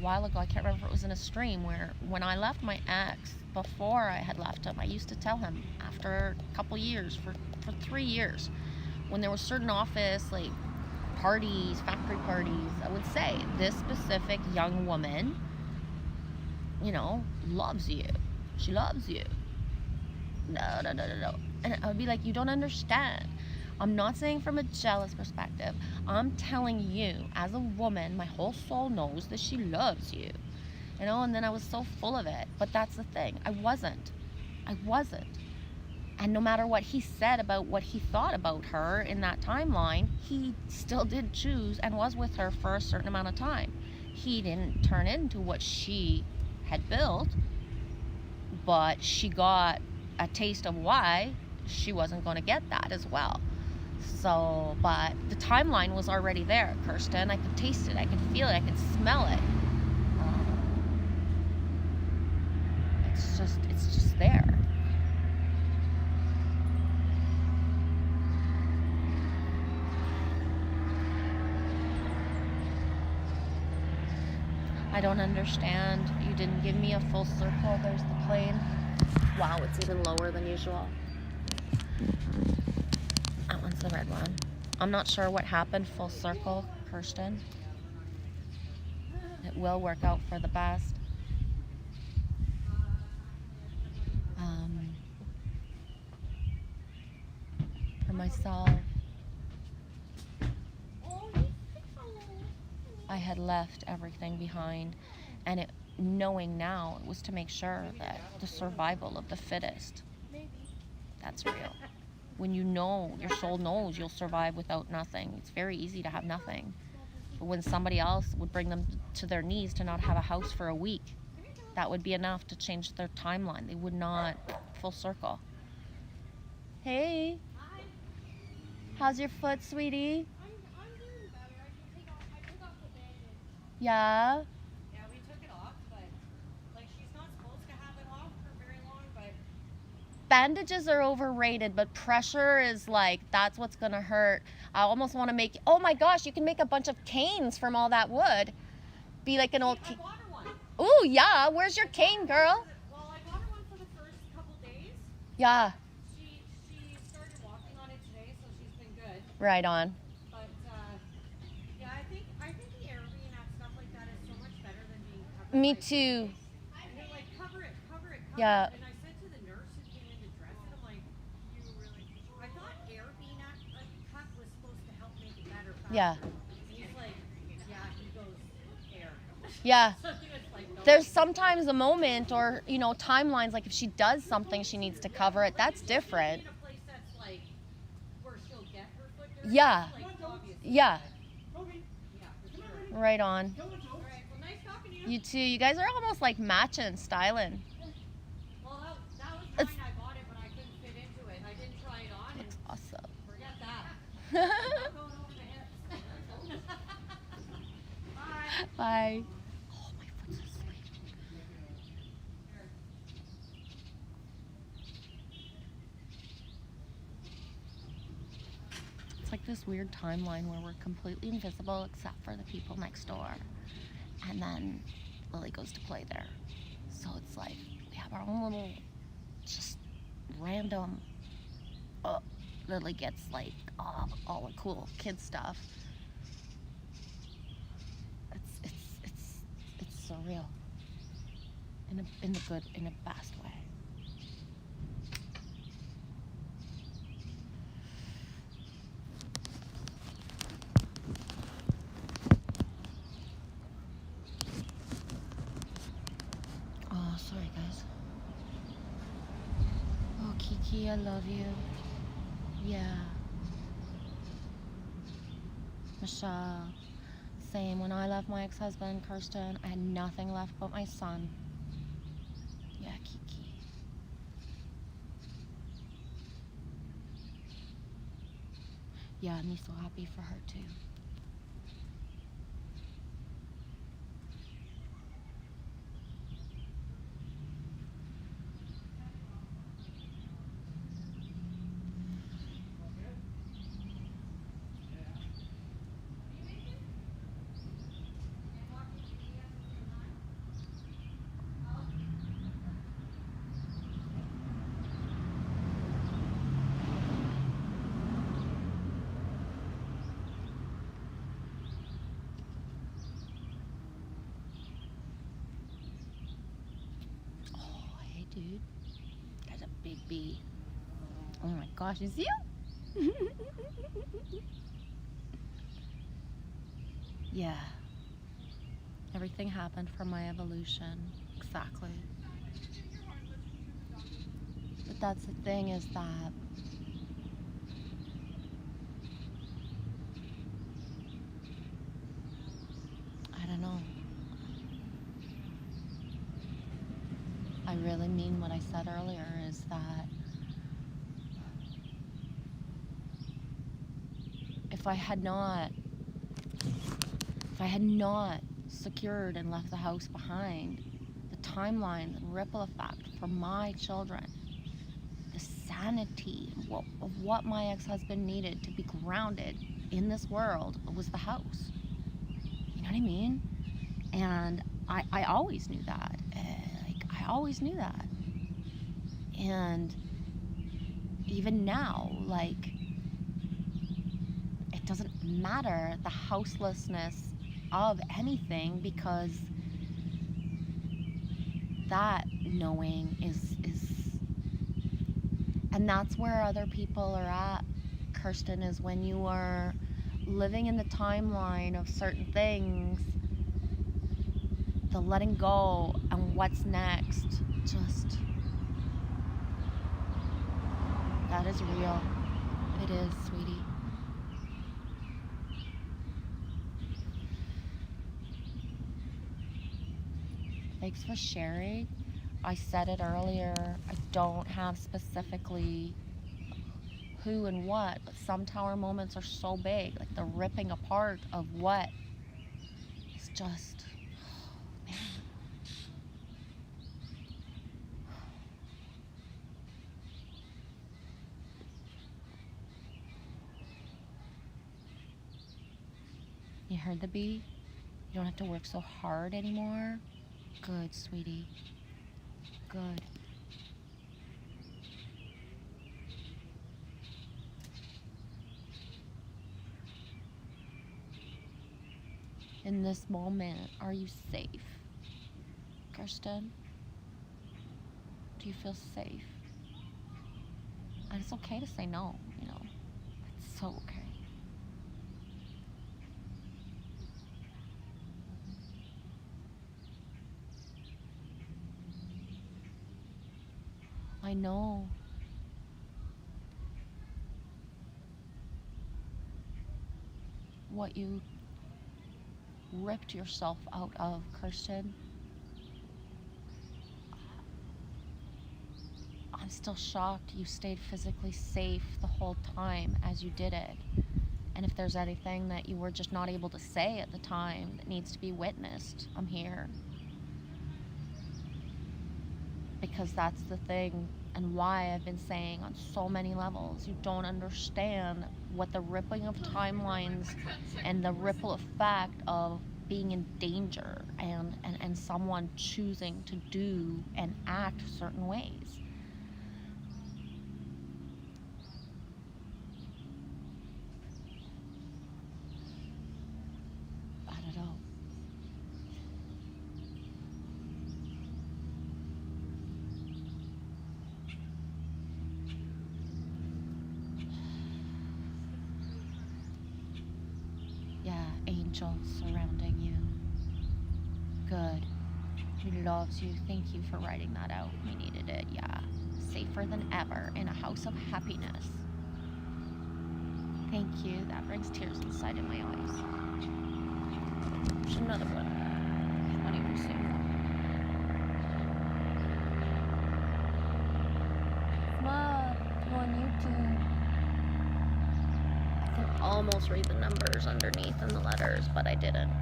while ago. I can't remember if it was in a stream, where when I left my ex, before I had left him, I used to tell him after a couple years, for 3 years, when there was certain office, like parties, factory parties, I would say, this specific young woman, loves you. She loves you. No. And I would be like, you don't understand. I'm not saying from a jealous perspective. I'm telling you, as a woman, my whole soul knows that she loves you. And then I was so full of it. But that's the thing. I wasn't. And no matter what he said about what he thought about her in that timeline, he still did choose and was with her for a certain amount of time. He didn't turn into what she had built, but she got a taste of why she wasn't going to get that as well. So, but the timeline was already there, Kirsten. I could taste it, I could feel it, I could smell it. It's just there. I don't understand. You didn't give me a full circle. There's the plane. Wow, it's even lower than usual. That one's the red one. I'm not sure what happened full circle, Kirsten. It will work out for the best. For myself, I had left everything behind, and knowing now, it was to make sure that the survival of the fittest, that's real. When your soul knows you'll survive without nothing, it's very easy to have nothing. But when somebody else would bring them to their knees to not have a house for a week, that would be enough to change their timeline. They would not, full circle. Hey. Hi. How's your foot, sweetie? I'm doing better. I took off the bandage. Yeah? Yeah, we took it off, but she's not supposed to have it off for very long, but Bandages are overrated, but pressure is that's what's gonna hurt. I almost want to make, oh my gosh, you can make a bunch of canes from all that wood. Be like an old I bought her one. Ooh, yeah, where's your cane, girl? Well, I bought her one for the first couple days. Yeah, She started walking on it today, so she's been good. right on. But yeah, I think the Airbnb and stuff like that is so much better than being covered. Me by too. And they're like, cover it. Yeah. And I said to the nurse who came in to dress it, I'm like, I thought Airbnb cut was supposed to help make it better. Faster. Yeah. And he's like, yeah, he goes, air. Yeah. So he was like, no. There's sometimes a moment or, timelines, like if she does something, she needs to cover it. That's different. In a place that's like where she'll get her foot dirty. Yeah. Like, obviously. Yeah, Toby, Yeah, for sure. right on. come on, Joe. All right. Well, nice talking to you. You too. You guys are almost like matching, styling. Well, that was It's- mine. I bought it, but I couldn't fit into it. I didn't try it on, and It's awesome. forget that. I'm going over the hips. Bye. Bye. Oh, my foot's asleep. It's like this weird timeline where we're completely invisible except for the people next door. And then Lily goes to play there. So it's like we have our own little, just random, Lily gets all the cool kid stuff. It's surreal. in the good, in the best way. Oh, sorry guys. Oh, Kiki, I love you. Yeah. Michelle. Same. When I left my ex-husband, Kirsten, I had nothing left but my son. Yeah, Kiki. Yeah, I'm so happy for her too. Oh, hey dude. That's a big bee. Oh my gosh, is you? Yeah. Everything happened for my evolution. Exactly. But that's the thing, is that I don't know. I really mean what I said earlier, is that if I had not secured and left the house behind, the timeline, the ripple effect for my children, the sanity of what my ex-husband needed to be grounded in this world was the house. You know what I mean? And I always knew that. I always knew that. And even now, it doesn't matter the houselessness of anything, because that knowing is and that's where other people are at, Kirsten, is when you are living in the timeline of certain things, the letting go and what's next, just, that is real. It is, sweetie. Thanks for sharing. I said it earlier, I don't have specifically who and what, but some tower moments are so big, like the ripping apart of what is just, man. You heard the bee? You don't have to work so hard anymore. Good, sweetie. Good. In this moment, are you safe, Kirsten? Do you feel safe? And it's okay to say no, you know. It's so okay. I know. What you ripped yourself out of, Kirsten. I'm still shocked you stayed physically safe the whole time as you did it. And if there's anything that you were just not able to say at the time that needs to be witnessed, I'm here. Because that's the thing, and why I've been saying on so many levels, you don't understand what the rippling of timelines and the ripple effect of being in danger and someone choosing to do and act certain ways. I don't know. angels surrounding you. Good. He loves you. Thank you for writing that out. We needed it, yeah. Safer than ever in a house of happiness. Thank you. That brings tears inside of my eyes. There's another one. 20%. Smile. You're on YouTube. I can almost read the numbers underneath and the letters, but I didn't.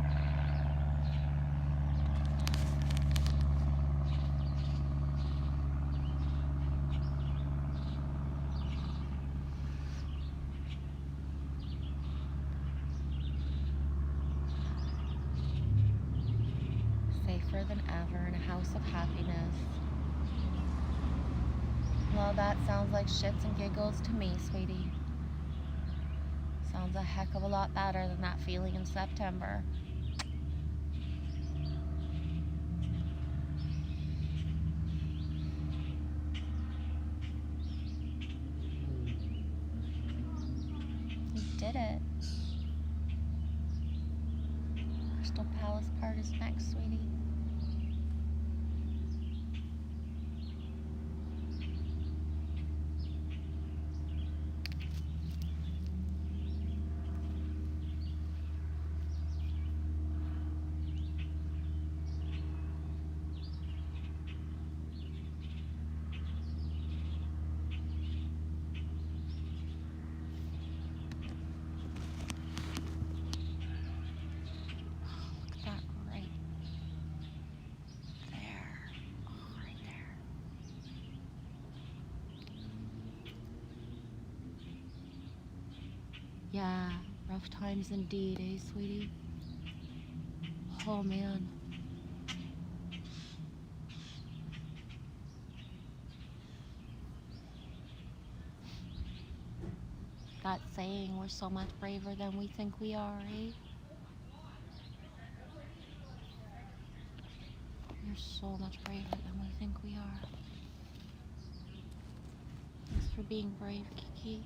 Safer than ever in a house of happiness. Well, that sounds like shits and giggles to me, sweetie. Sounds a heck of a lot better than that feeling in September. You did it. Crystal Palace part is next, sweetie. Yeah, rough times indeed, eh, sweetie? Oh, man. That saying, we're so much braver than we think we are, eh? You're so much braver than we think we are. Thanks for being brave, Kiki.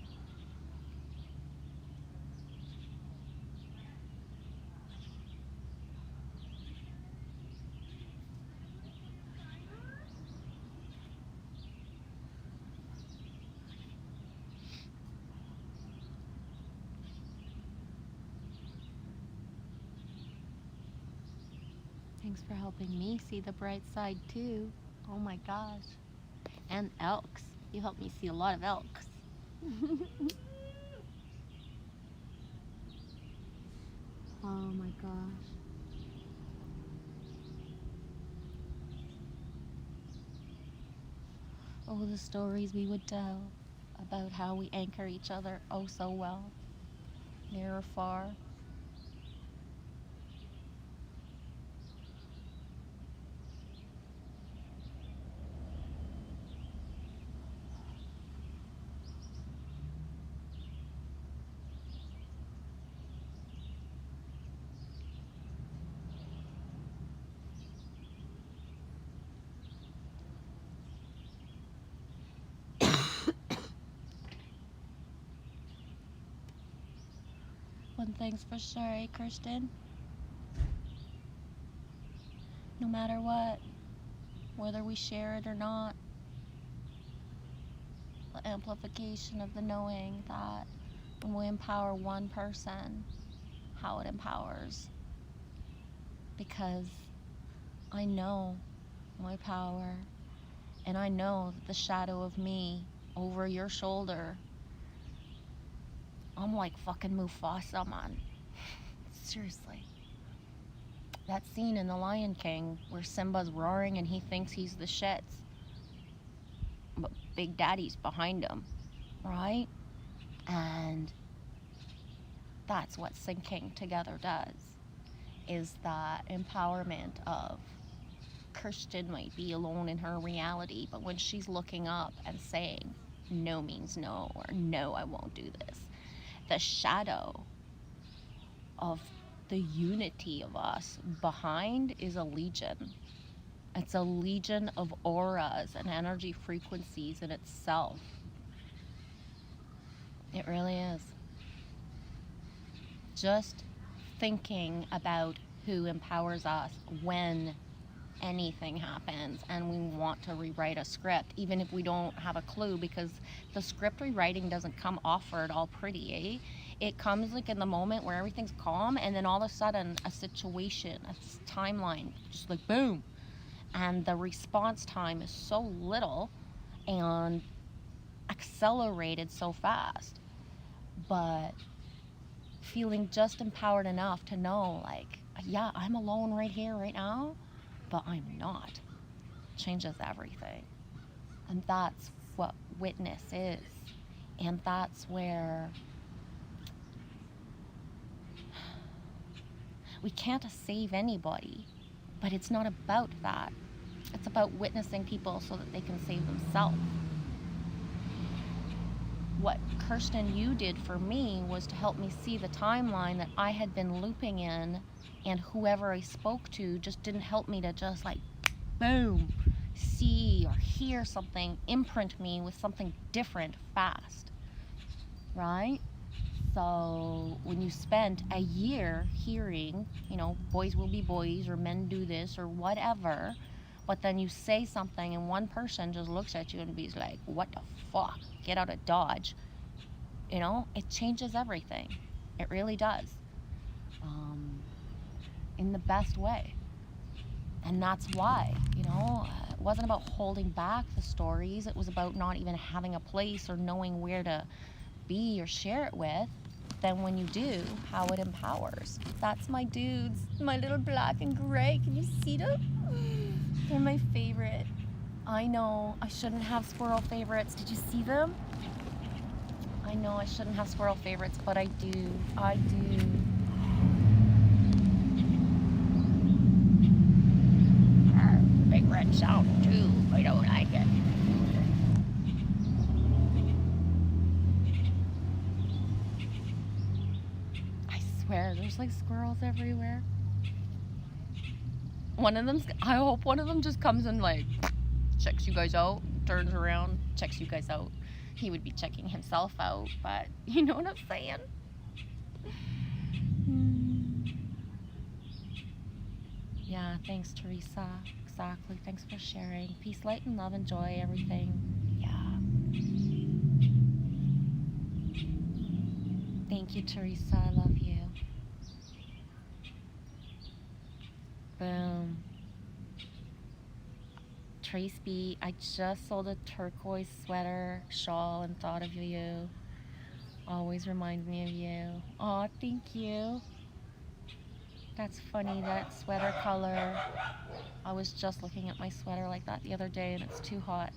Thanks for helping me see the bright side too. Oh my gosh. And elks. You helped me see a lot of elks. Oh my gosh. Oh, the stories we would tell about how we anchor each other oh so well, near or far. One thing's for sure, eh, Kirsten? No matter what, whether we share it or not, the amplification of the knowing that when we empower one person, how it empowers. Because I know my power, and I know that the shadow of me over your shoulder, I'm like fucking Mufasa, man. Seriously. That scene in The Lion King where Simba's roaring and he thinks he's the shits, but Big Daddy's behind him, right? And that's what syncing together does, is that empowerment of Kirsten might be alone in her reality, but when she's looking up and saying, no means no, or no, I won't do this, the shadow of the unity of us behind is a legion. It's a legion of auras and energy frequencies in itself. It really is. Just thinking about who empowers us when anything happens and we want to rewrite a script, even if we don't have a clue, because the script rewriting doesn't come offered all pretty, eh? It comes like in the moment where everything's calm, and then all of a sudden a situation, a timeline, just like boom, and the response time is so little and accelerated so fast. But feeling just empowered enough to know, like, yeah, I'm alone right here, right now, but I'm not, changes everything. And that's what witness is. And that's where we can't save anybody, but it's not about that. It's about witnessing people so that they can save themselves. What Kirsten, you did for me was to help me see the timeline that I had been looping in, and whoever I spoke to just didn't help me to just like, boom, see or hear something, imprint me with something different fast, right? So when you spent a year hearing, you know, boys will be boys, or men do this, or whatever, but then you say something and one person just looks at you and be like, what the fuck? Get out of Dodge. You know, it changes everything. It really does. In the best way. And that's why, you know, it wasn't about holding back the stories. It was about not even having a place or knowing where to be or share it with. Then when you do, how it empowers. That's my dudes, my little black and gray. Can you see them? They're my favorite. I know I shouldn't have squirrel favorites. Did you see them? I know I shouldn't have squirrel favorites, but I do. I do. Big red sound too. I don't like it. I swear, there's like squirrels everywhere. I hope one of them just comes and like checks you guys out, turns around, checks you guys out. He would be checking himself out, but you know what I'm saying? Yeah, thanks, Teresa. Exactly. Thanks for sharing. Peace, light, and love, and joy, everything. Yeah. Thank you, Teresa. I love you. Boom. Trace B, I just sold a turquoise sweater, shawl, and thought of you. Always remind me of you. Aw, thank you. That's funny, that sweater color. I was just looking at my sweater like that the other day, and it's too hot.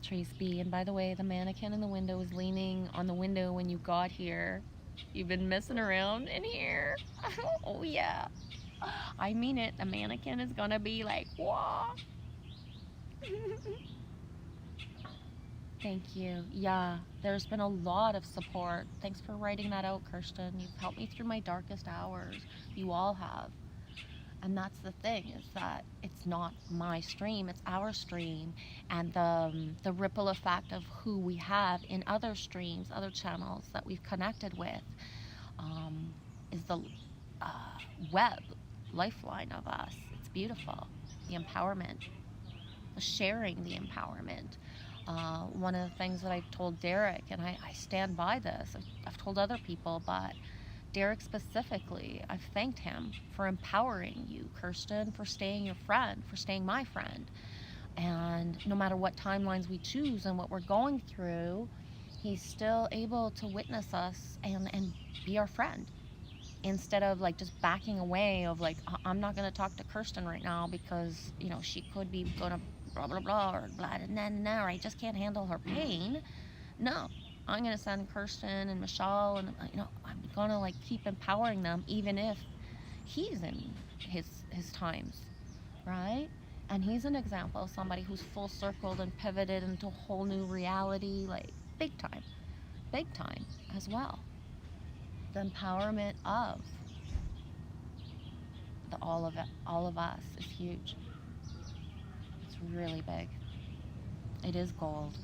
Trace B, and by the way, the mannequin in the window was leaning on the window when you got here. You've been messing around in here. Oh yeah. I mean it. The mannequin is gonna be like, whoa. Thank you. Yeah, there's been a lot of support. Thanks for writing that out, Kirsten. You've helped me through my darkest hours. You all have. And that's the thing, is that it's not my stream, it's our stream. And the ripple effect of who we have in other streams, other channels that we've connected with, is the web lifeline of us. It's beautiful. The empowerment, the sharing the empowerment. One of the things that I told Derek, and I stand by this, I've told other people, but Derek specifically, I've thanked him for empowering you, Kirsten, for staying your friend, for staying my friend. And no matter what timelines we choose and what we're going through, he's still able to witness us and be our friend. Instead of like just backing away of like, I'm not going to talk to Kirsten right now because, you know, she could be going to blah, blah, blah, or blah, or I just can't handle her pain. No, I'm going to send Kirsten and Michelle, and, you know, I'm going to like keep empowering them even if he's in his times, right? And he's an example of somebody who's full circled and pivoted into a whole new reality, like big time as well. The empowerment of all of us is huge. It's really big. It is gold.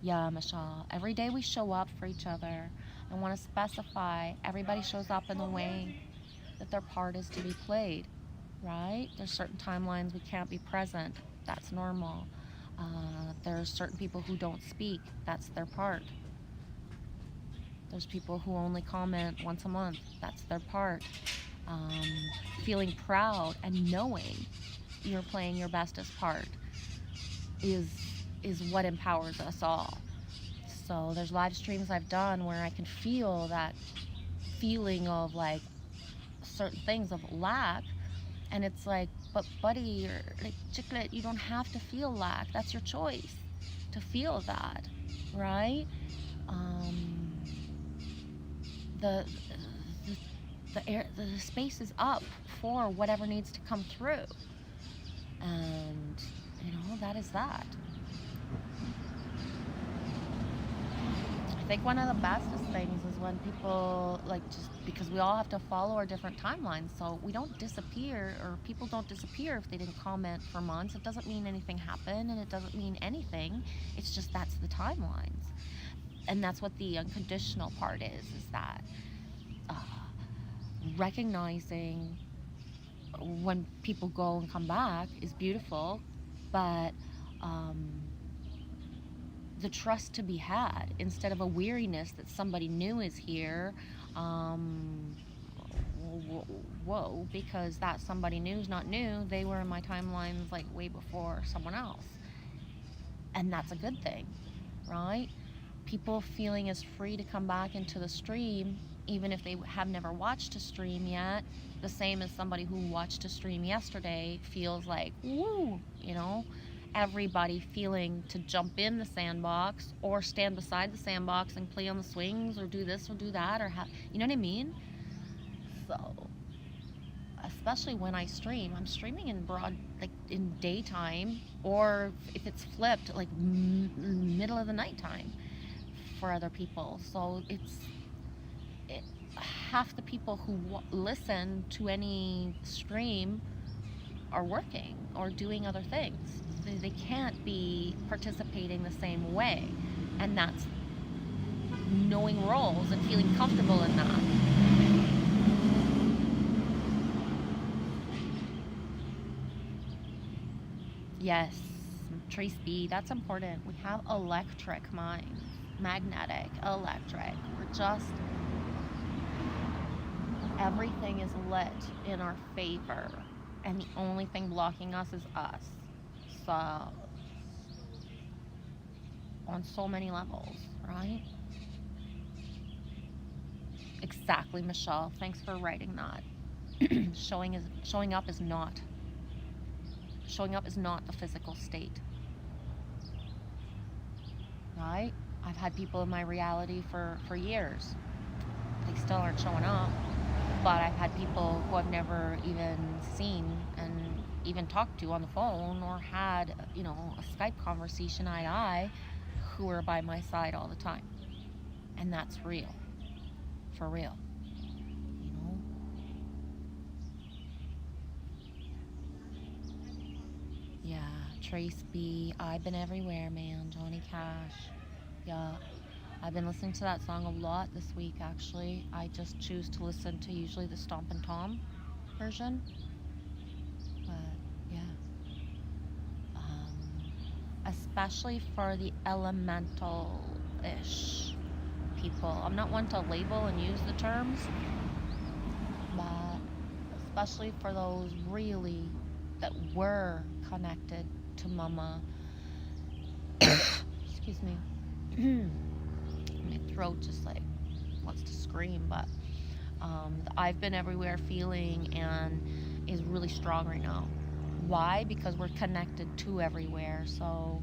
Yeah, Michelle. Every day we show up for each other. I want to specify everybody shows up in the way that their part is to be played, right? There's certain timelines we can't be present. That's normal. There's certain people who don't speak. That's their part. There's people who only comment once a month. That's their part. Um, Feeling proud and knowing you're playing your bestest part is is what empowers us all. So there's live streams I've done where I can feel that feeling of like certain things of lack, and it's like, but buddy, or like Chicklet, you don't have to feel lack. That's your choice to feel that, right? Um, the the space is up for whatever needs to come through, and that is that. I think one of the bestest things is when people, like, just because we all have to follow our different timelines, so we don't disappear, or people don't disappear if they didn't comment for months. It doesn't mean anything happened, and it doesn't mean anything. It's just that's the timelines, and that's what the unconditional part is that uh, recognizing when people go and come back is beautiful, but the trust to be had instead of a weariness that somebody new is here. Um, Whoa, because that somebody new is not new. They were in my timelines like way before someone else. And that's a good thing, right? People feeling as free to come back into the stream, even if they have never watched a stream yet, the same as somebody who watched a stream yesterday feels like, woo, everybody feeling to jump in the sandbox or stand beside the sandbox and play on the swings or do this or do that, or you know what I mean? So, especially when I stream, I'm streaming in broad, like in daytime, or if it's flipped, like middle of the nighttime for other people. So half the people who listen to any stream are working or doing other things. They can't be participating the same way, and that's knowing roles and feeling comfortable in that. Yes, Trace B, that's important. We have electric minds, magnetic, electric. We're just, everything is lit in our favor, and the only thing blocking us is us. So, on so many levels, right? Exactly, Michelle. Thanks for writing that. Showing up is not. Showing up is not the physical state, right? I've had people in my reality for years. They still aren't showing up, but I've had people who I've never even seen and even talked to on the phone or had, a Skype conversation eye to eye, who are by my side all the time. And that's real. For real. Yeah, Trace B. I've been everywhere, man. Johnny Cash. Yeah. I've been listening to that song a lot this week, actually. I just choose to listen to usually the Stompin' Tom version. But, yeah. Especially for the elemental-ish people. I'm not one to label and use the terms, but especially for those really that were connected to Mama. Excuse me. My throat just like wants to scream, but the I've been everywhere feeling and is really strong right now. Why? Because we're connected to everywhere. So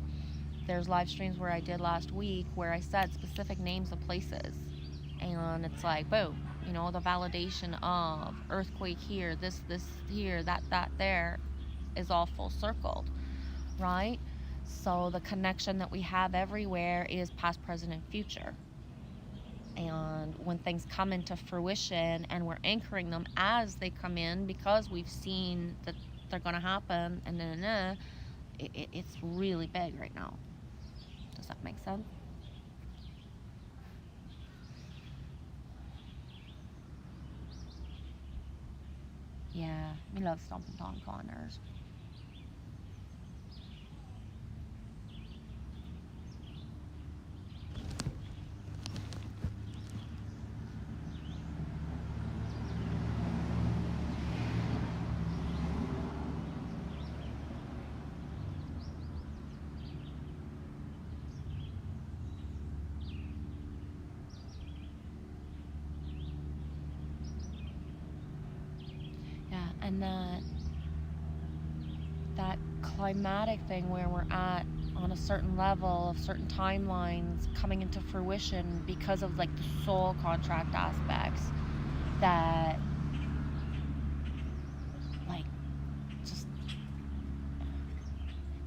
there's live streams where I did last week where I said specific names of places, and it's like boom, the validation of earthquake here, this here, that there is all full circled, right? So the connection that we have everywhere is past, present, and future. And when things come into fruition and we're anchoring them as they come in because we've seen that they're going to happen, and it's really big right now. Does that make sense? Yeah, we love stomping on corners. Yeah, and that climatic thing where we're at on a certain level of certain timelines coming into fruition because of like the soul contract aspects that like just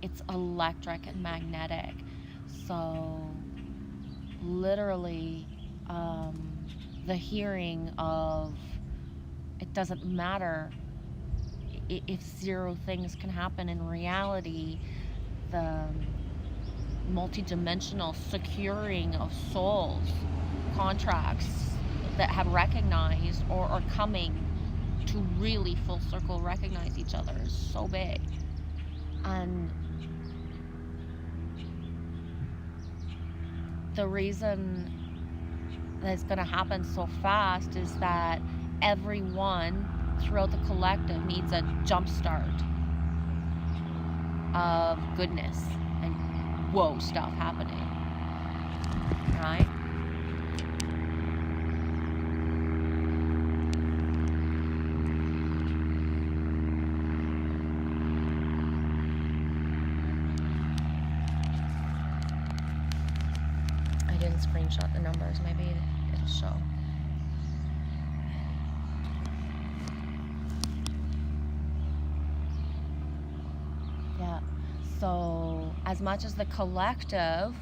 it's electric and magnetic. So literally the hearing of it doesn't matter if zero things can happen in reality, the multidimensional securing of souls contracts that have recognized or are coming to really full circle recognize each other is so big. And the reason that it's going to happen so fast is that everyone throughout the collective needs a jump start of goodness and whoa stuff happening, right? I didn't screenshot the numbers, maybe it'll show. Yeah, so as much as the collective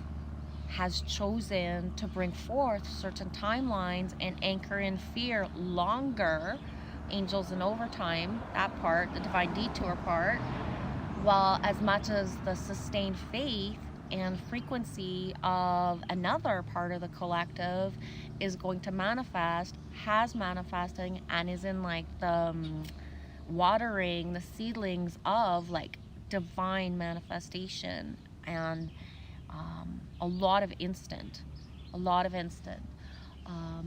has chosen to bring forth certain timelines and anchor in fear longer, angels in overtime, that part, the divine detour part, while as much as the sustained faith and frequency of another part of the collective is going to manifest, has manifesting, and is in like the watering the seedlings of like divine manifestation and a lot of instant, a lot of instant,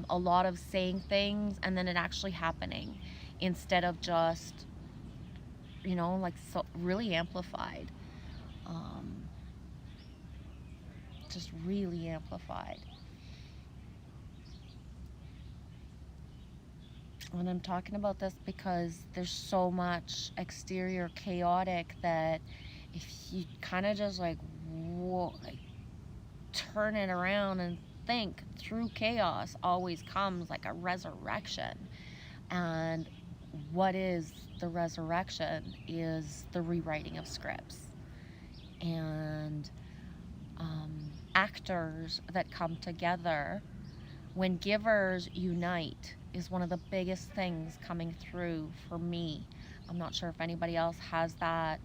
a lot of saying things and then it actually happening instead of just, you know, like so really amplified, just really amplified. And I'm talking about this because there's so much exterior chaotic that if you kind of just like, like turn it around and think through chaos always comes like a resurrection. And what is the resurrection is the rewriting of scripts and actors that come together when givers unite is one of the biggest things coming through for me. I'm not sure if anybody else has that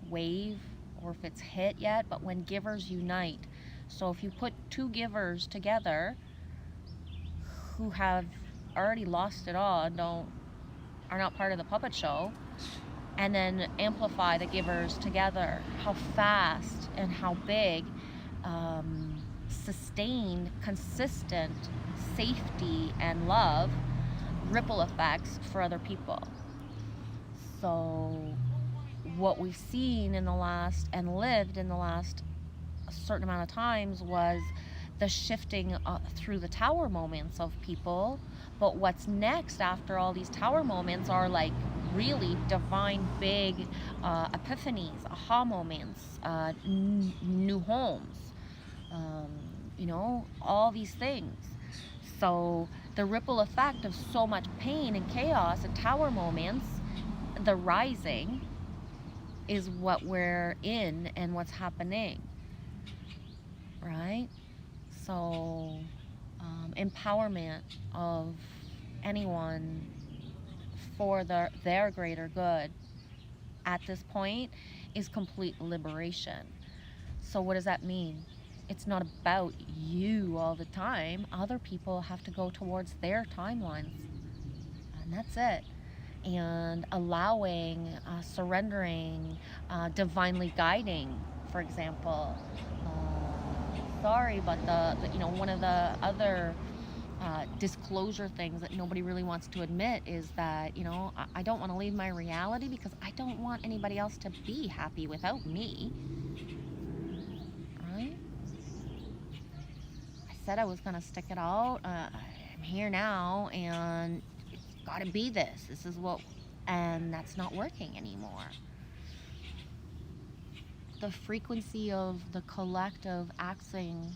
wave or if it's hit yet, but when givers unite, so if you put two givers together who have already lost it all and are not part of the puppet show, and then amplify the givers together, how fast and how big sustained, consistent safety and love ripple effects for other people. So what we've seen in the last and lived in the last a certain amount of times was the shifting through the tower moments of people. But what's next after all these tower moments are like really divine big epiphanies, aha moments, new homes, you know, all these things. So the ripple effect of so much pain and chaos and tower moments, the rising is what we're in and what's happening, right? So empowerment of anyone for their greater good at this point is complete liberation. So what does that mean? It's not about you all the time. Other people have to go towards their timelines, and that's it. and allowing, surrendering, divinely guiding, for example. Sorry, but one of the other disclosure things that nobody really wants to admit is that, I don't want to leave my reality because I don't want anybody else to be happy without me, right? I said I was going to stick it out. I'm here now, and it's got to be this. This is what, and that's not working anymore. The frequency of the collective axing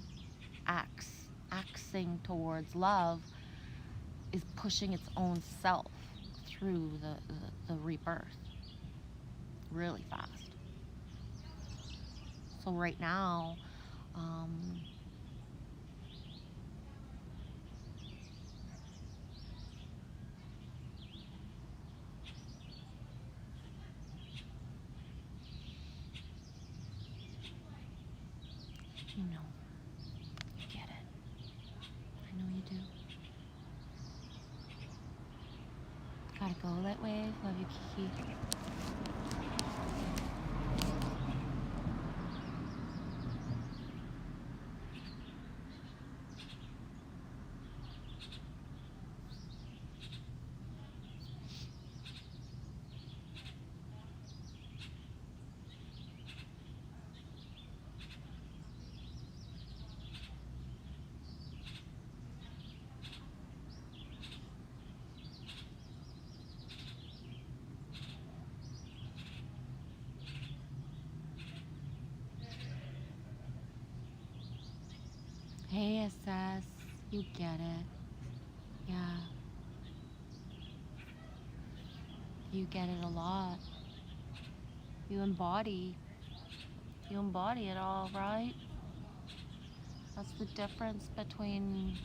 towards love is pushing its own self through the rebirth really fast. So right now, um, you get it. I know you do. Gotta go, Lightwave. Love you, Kiki. Hey, SS. You get it. Yeah. You get it a lot. You embody it all, right? That's the difference between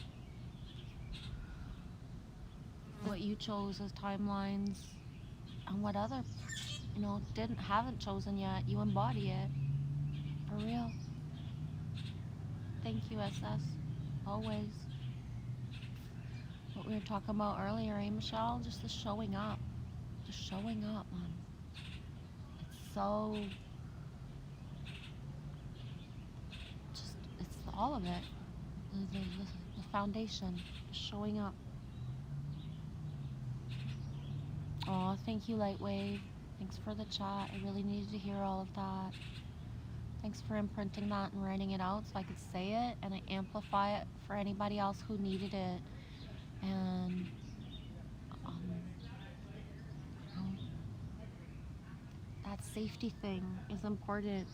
what you chose as timelines and what other, haven't chosen yet. You embody it. For real. Thank you, SS. Always. What we were talking about earlier, eh, Michelle? Just the showing up. Just showing up, man. It's so... it's all of it. The foundation. Just showing up. Oh, thank you, Lightwave. Thanks for the chat. I really needed to hear all of that. Thanks for imprinting that and writing it out so I could say it and I amplify it for anybody else who needed it. And that safety thing is important.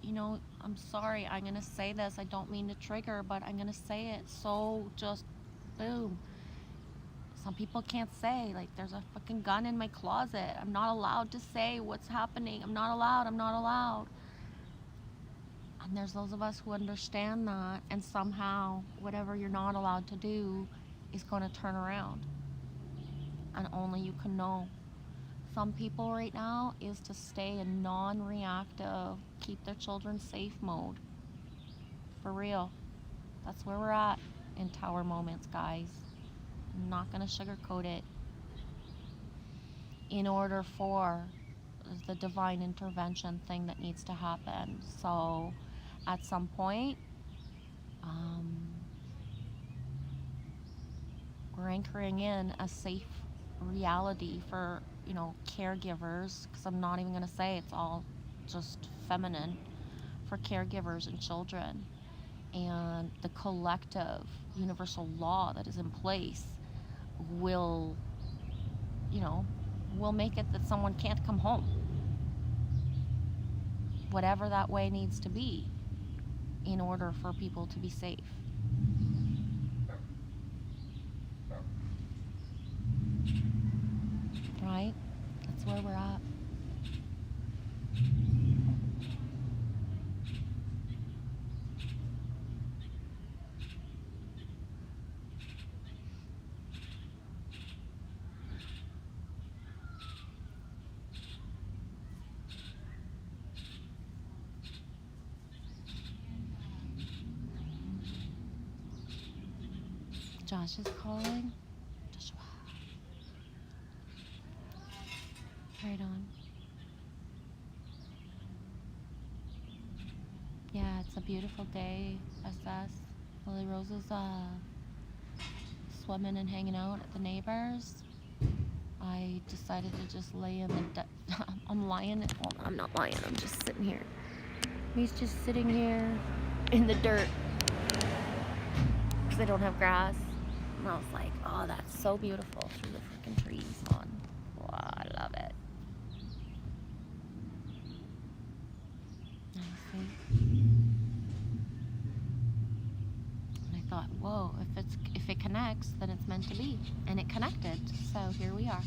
I'm sorry, I'm gonna say this. I don't mean to trigger, but I'm gonna say it. So just boom. Some people can't say, like, there's a fucking gun in my closet. I'm not allowed to say what's happening. I'm not allowed. And there's those of us who understand that, and somehow whatever you're not allowed to do is going to turn around. And only you can know. Some people right now is to stay in non-reactive, keep their children safe mode. For real. That's where we're at in Tower Moments, guys. I'm not going to sugarcoat it. In order for the divine intervention thing that needs to happen. So at some point, we're anchoring in a safe reality for, caregivers, because I'm not even going to say it's all just feminine, for caregivers and children. And the collective universal law that is in place will, will make it that someone can't come home. Whatever that way needs to be in order for people to be safe. Right? That's where we're at. Josh is calling. Joshua. Right on. Yeah, it's a beautiful day, SS. Lily Rose is swimming and hanging out at the neighbors. I decided to just lay in the I'm lying. Well, I'm not lying. I'm just sitting here. He's just sitting here in the dirt because I don't have grass. And I was like, oh, that's so beautiful through the freaking trees on. Wow, I love it. And I thought, whoa, if it connects, then it's meant to be. And it connected, so here we are.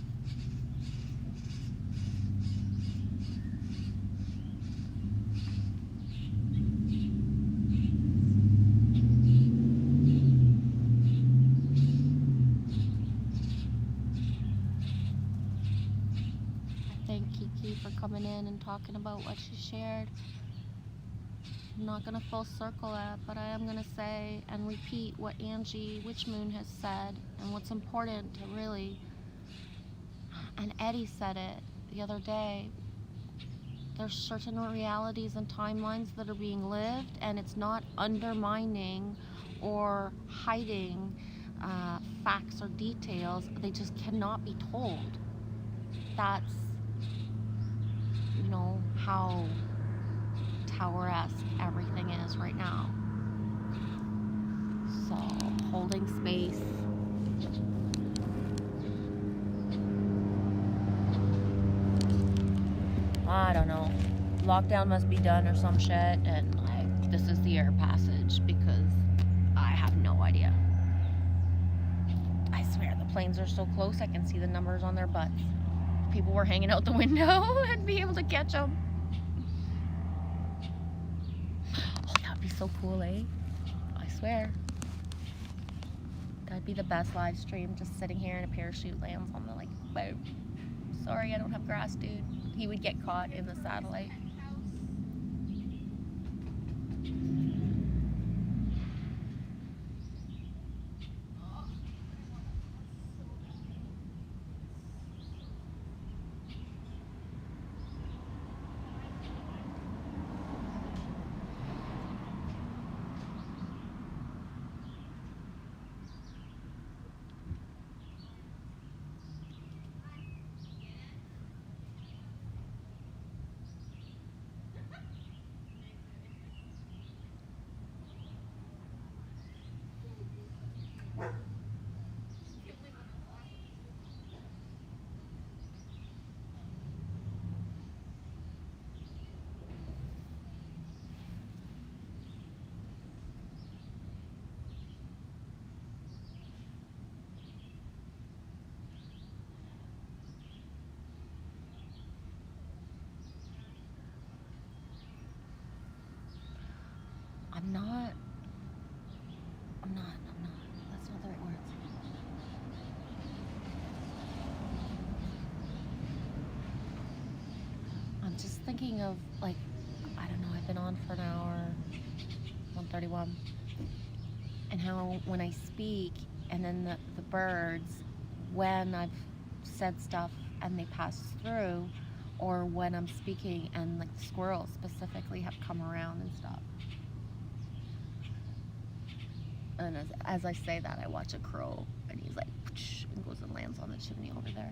Thank Kiki for coming in and talking about what she shared. I'm not going to full circle it, but I am going to say and repeat what Angie Witchmoon has said and what's important to really, and Eddie said it the other day, there's certain realities and timelines that are being lived, and it's not undermining or hiding facts or details. They just cannot be told. That's, how tower-esque everything is right now. So, holding space. I don't know. Lockdown must be done or some shit, and this is the air passage because I have no idea. I swear, the planes are so close I can see the numbers on their butts. If people were hanging out the window, I'd be able to catch them. Oh, that'd be so cool, eh? I swear. That'd be the best live stream, just sitting here and a parachute lands on the, boom. Sorry, I don't have grass, dude. He would get caught in the satellite. I'm not. That's not the right words. I'm just thinking of, I don't know, I've been on for an hour, 1:31, and how when I speak, and then the birds, when I've said stuff and they pass through, or when I'm speaking and, the squirrels specifically have come around and stuff. And as I say that, I watch a crow, and he's like, and goes and lands on the chimney over there.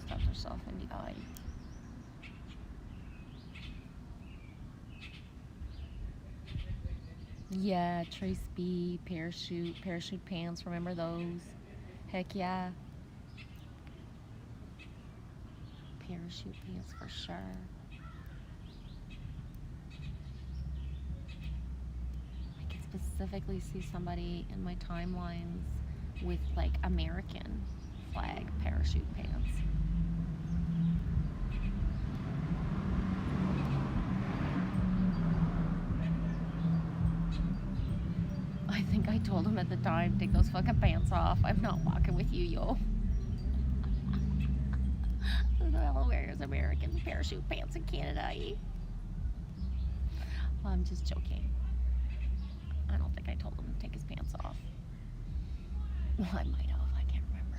Stuff herself in the eye. Yeah, Trace B, parachute pants, remember those? Heck yeah. Parachute pants for sure. I can specifically see somebody in my timelines with American flag parachute pants. I think I told him at the time, take those fucking pants off. I'm not walking with you, yo. well, wears American parachute pants in Canada, eh? Well, I'm just joking. I don't think I told him to take his pants off. Well, I might have. I can't remember.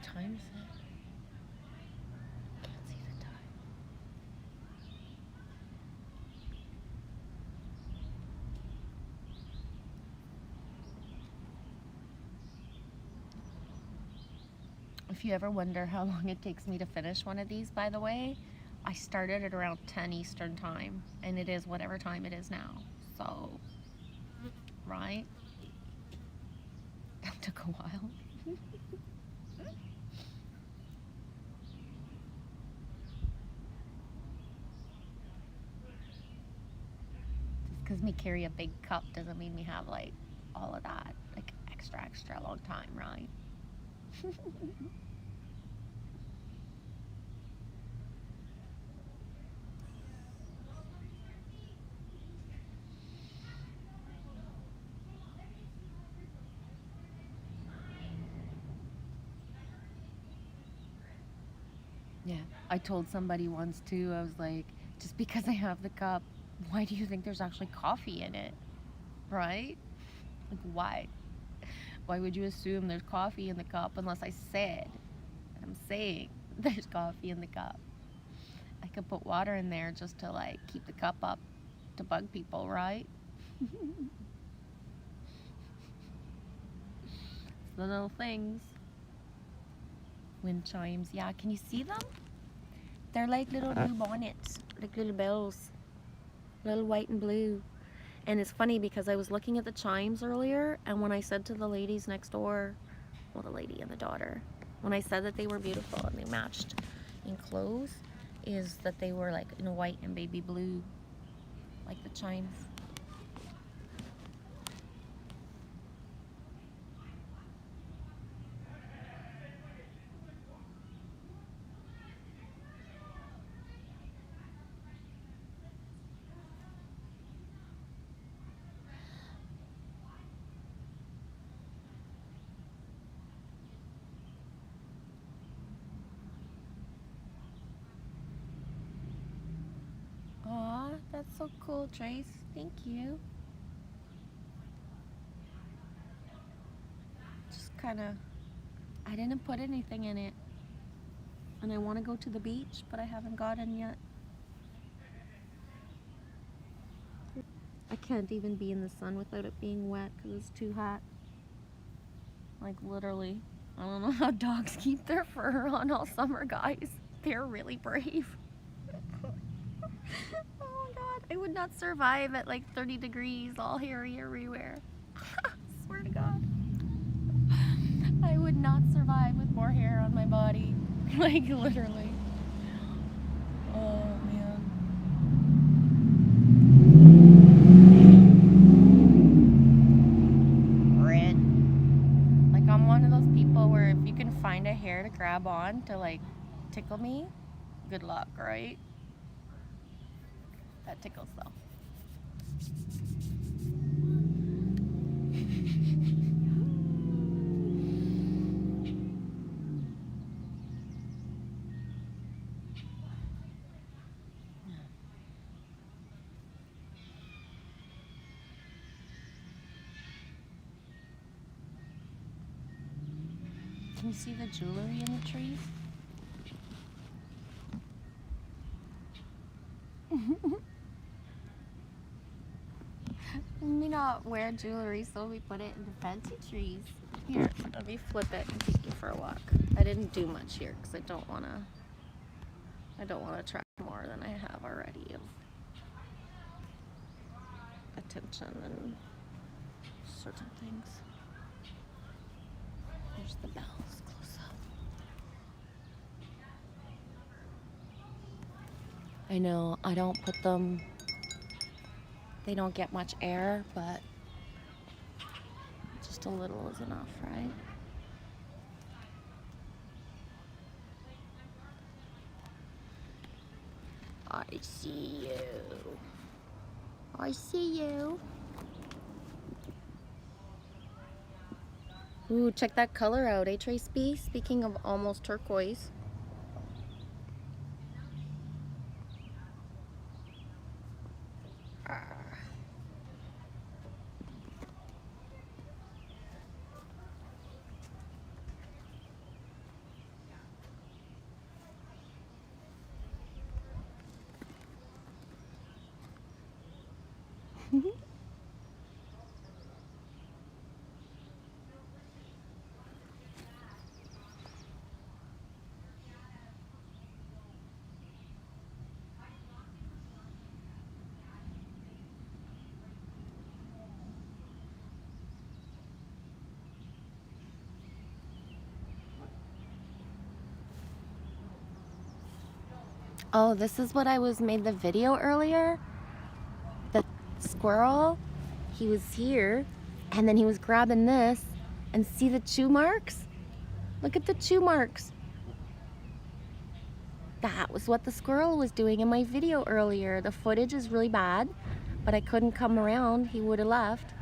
Time is it? Can't see the time. If you ever wonder how long it takes me to finish one of these, by the way, I started at around 10 Eastern time, and it is whatever time it is now. So, right? That took a while. Just because me carry a big cup doesn't mean we have like all of that, like extra long time, right? Yeah, I told somebody once too, I was like, just because I have the cup, why do you think there's actually coffee in it? Right? Like, why? Why would you assume there's coffee in the cup unless I said, and I'm saying there's coffee in the cup? I could put water in there just to like keep the cup up to bug people, right? It's the little things. Wind chimes, yeah, can you see them? They're like little blue bonnets, like little bells, little white and blue. And it's funny because I was looking at the chimes earlier, and when I said to the ladies next door, well, the lady and the daughter, when I said that they were beautiful and they matched in clothes, is that they were like in white and baby blue, like the chimes. Aw, that's so cool, Trace. Thank you. Just kind of, I didn't put anything in it. And I want to go to the beach, but I haven't gotten yet. I can't even be in the sun without it being wet because it's too hot. Like, literally. I don't know how dogs keep their fur on all summer, guys. They're really brave. Oh my god. I would not survive at like 30 degrees, all hairy everywhere. Swear to god. I would not survive with more hair on my body. Like, literally. Oh, man. Red. Like, I'm one of those people where if you can find a hair to grab on to, like, tickle me, good luck, right? That tickles, though. Can you see the jewelry in the trees? We may not wear jewelry, so we put it in the fancy trees. Here, let me flip it and take you for a walk. I didn't do much here because I don't want to attract more than I have already of attention and certain things. There's the bells close up. I know I don't put them, they don't get much air, but just a little is enough, right? I see you. I see you. Ooh, check that color out, eh, Trace B? Speaking of almost turquoise. Oh, this is what I was made the video earlier. The squirrel, he was here, and then he was grabbing this, and see the chew marks? Look at the chew marks. That was what the squirrel was doing in my video earlier. The footage is really bad, but I couldn't come around. He would have left.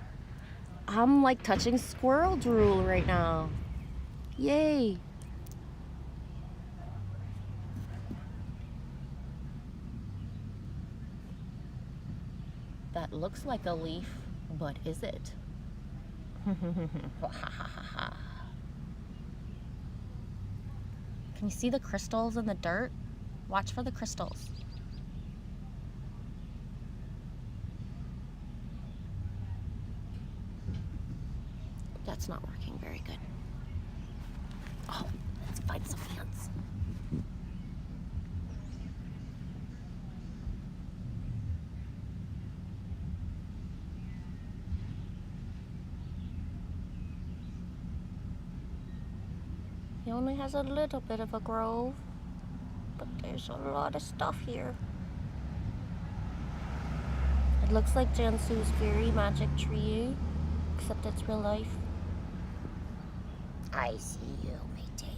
I'm like touching squirrel drool right now. Yay. That looks like a leaf, but is it? Can you see the crystals in the dirt? Watch for the crystals. That's not working very good. Oh, let's find some ants. He only has a little bit of a grove, but there's a lot of stuff here. It looks like Jansu's fairy magic tree, except it's real life. I see you, matey.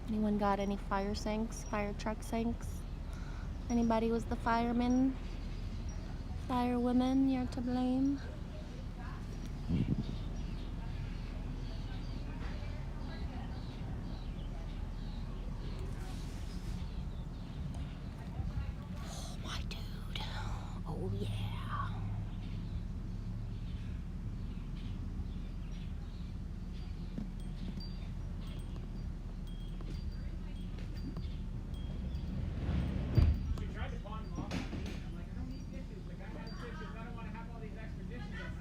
Anyone got any fire sinks, fire truck sinks? Anybody was the fireman? Firewoman, you're to blame. Oh, my dude. Oh, yeah. She tried to pawn them off on me. I'm like, I don't need dishes. Like, I got dishes. I don't want to have all these extra dishes at home.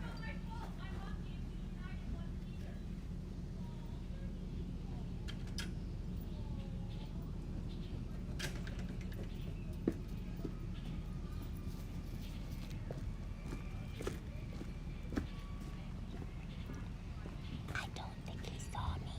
I don't think he saw me.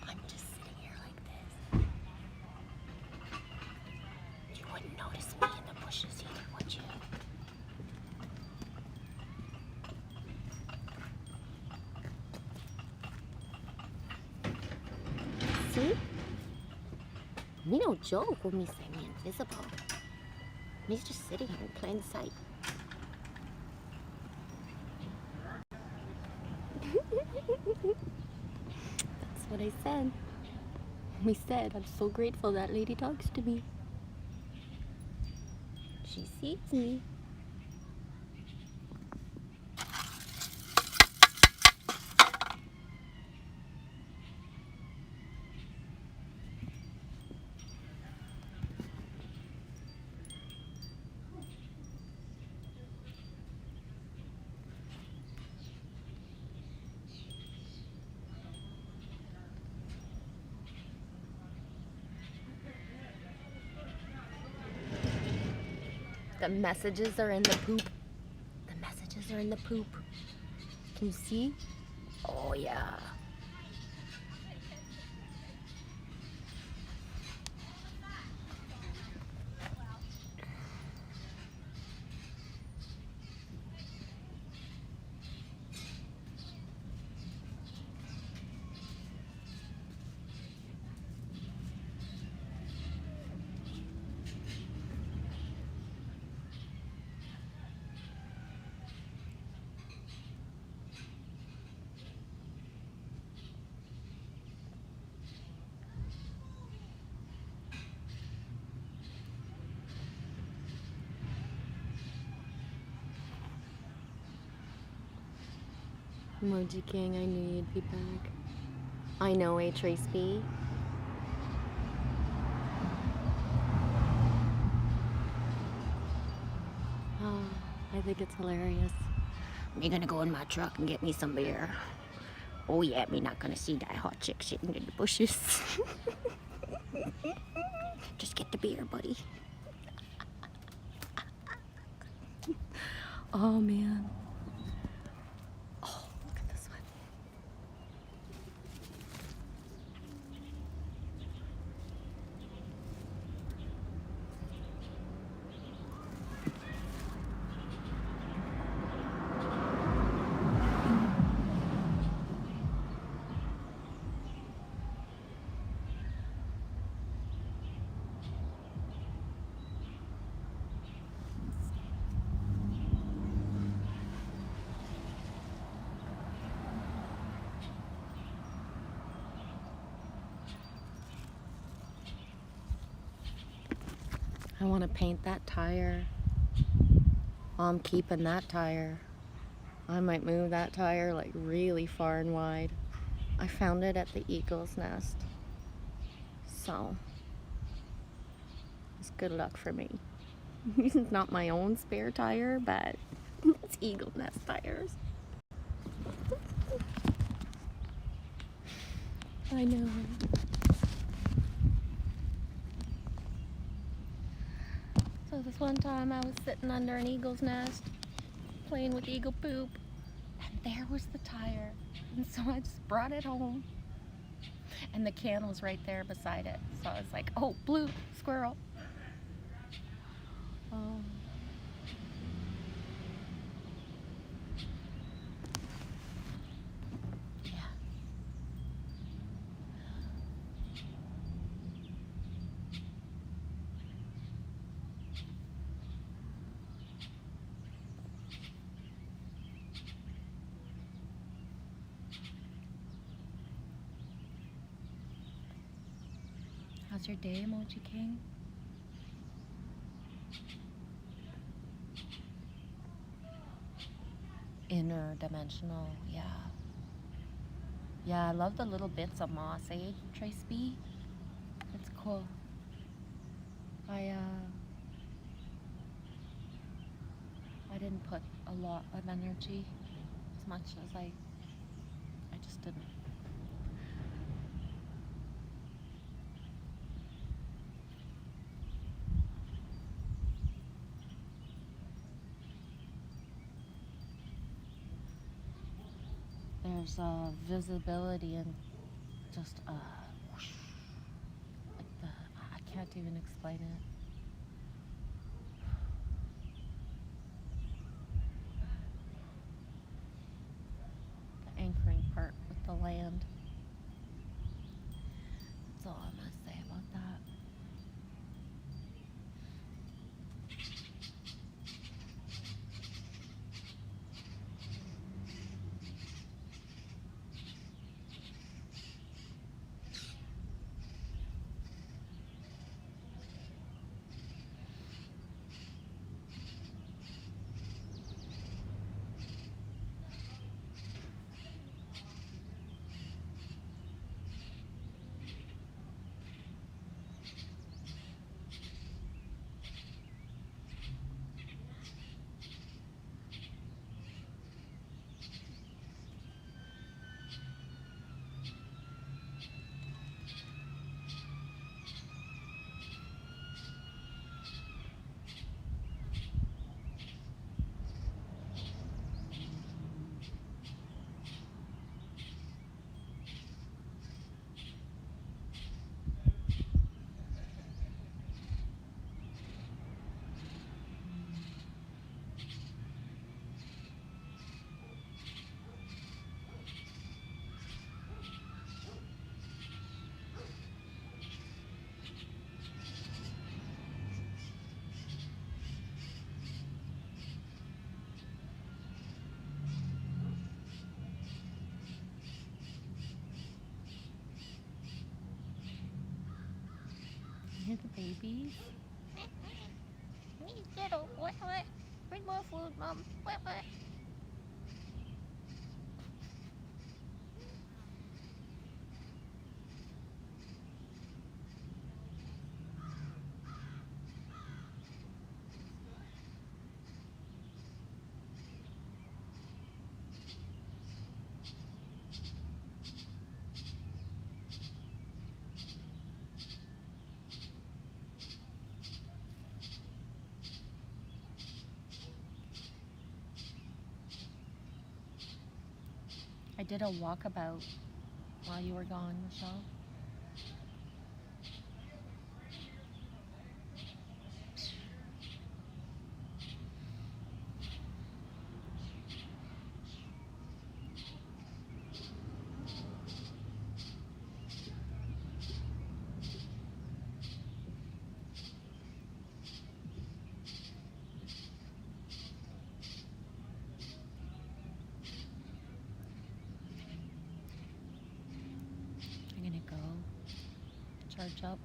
I'm just sitting here like this. You wouldn't notice me in the bushes either, would you? See? Me no joke when me say me invisible. Me's just sitting here in plain sight. That's what I said. We said, I'm so grateful that lady talks to me. She sees me. The messages are in the poop. The messages are in the poop. Can you see? Oh yeah. Emoji King, I knew you'd be back. I know, Trace B. Oh, I think it's hilarious. Me gonna go in my truck and get me some beer. Oh yeah, me not gonna see that hot chick sitting in the bushes. Just get the beer, buddy. Oh man. Oh, look at this one. I want to paint that tire. I'm keeping that tire. I might move that tire like really far and wide. I found it at the eagle's nest. So, it's good luck for me. It's not my own spare tire, but it's eagle nest tires. I know. So this one time I was sitting under an eagle's nest, playing with eagle poop, and there was the tire. And so I just brought it home. And the can was right there beside it. So I was like, oh, blue squirrel. Oh. Yeah. How's your day, Emoji King? Interdimensional, yeah. Yeah, I love the little bits of moss, eh, Trace B? It's cool. I didn't put a lot of energy, as much as I just didn't. There's visibility and just whoosh, like I can't even explain it. The anchoring part with the land. That's all I'm gonna say about that. You hear the babies? Me little, what? Bring more food, Mom. What? I did a walkabout while you were gone, Michelle. I'm gonna go charge up.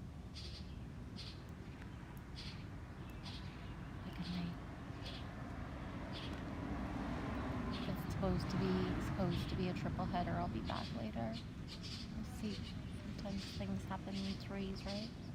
Good night. It's supposed to be a triple header. I'll be back later. Let's see. Sometimes things happen in threes, right?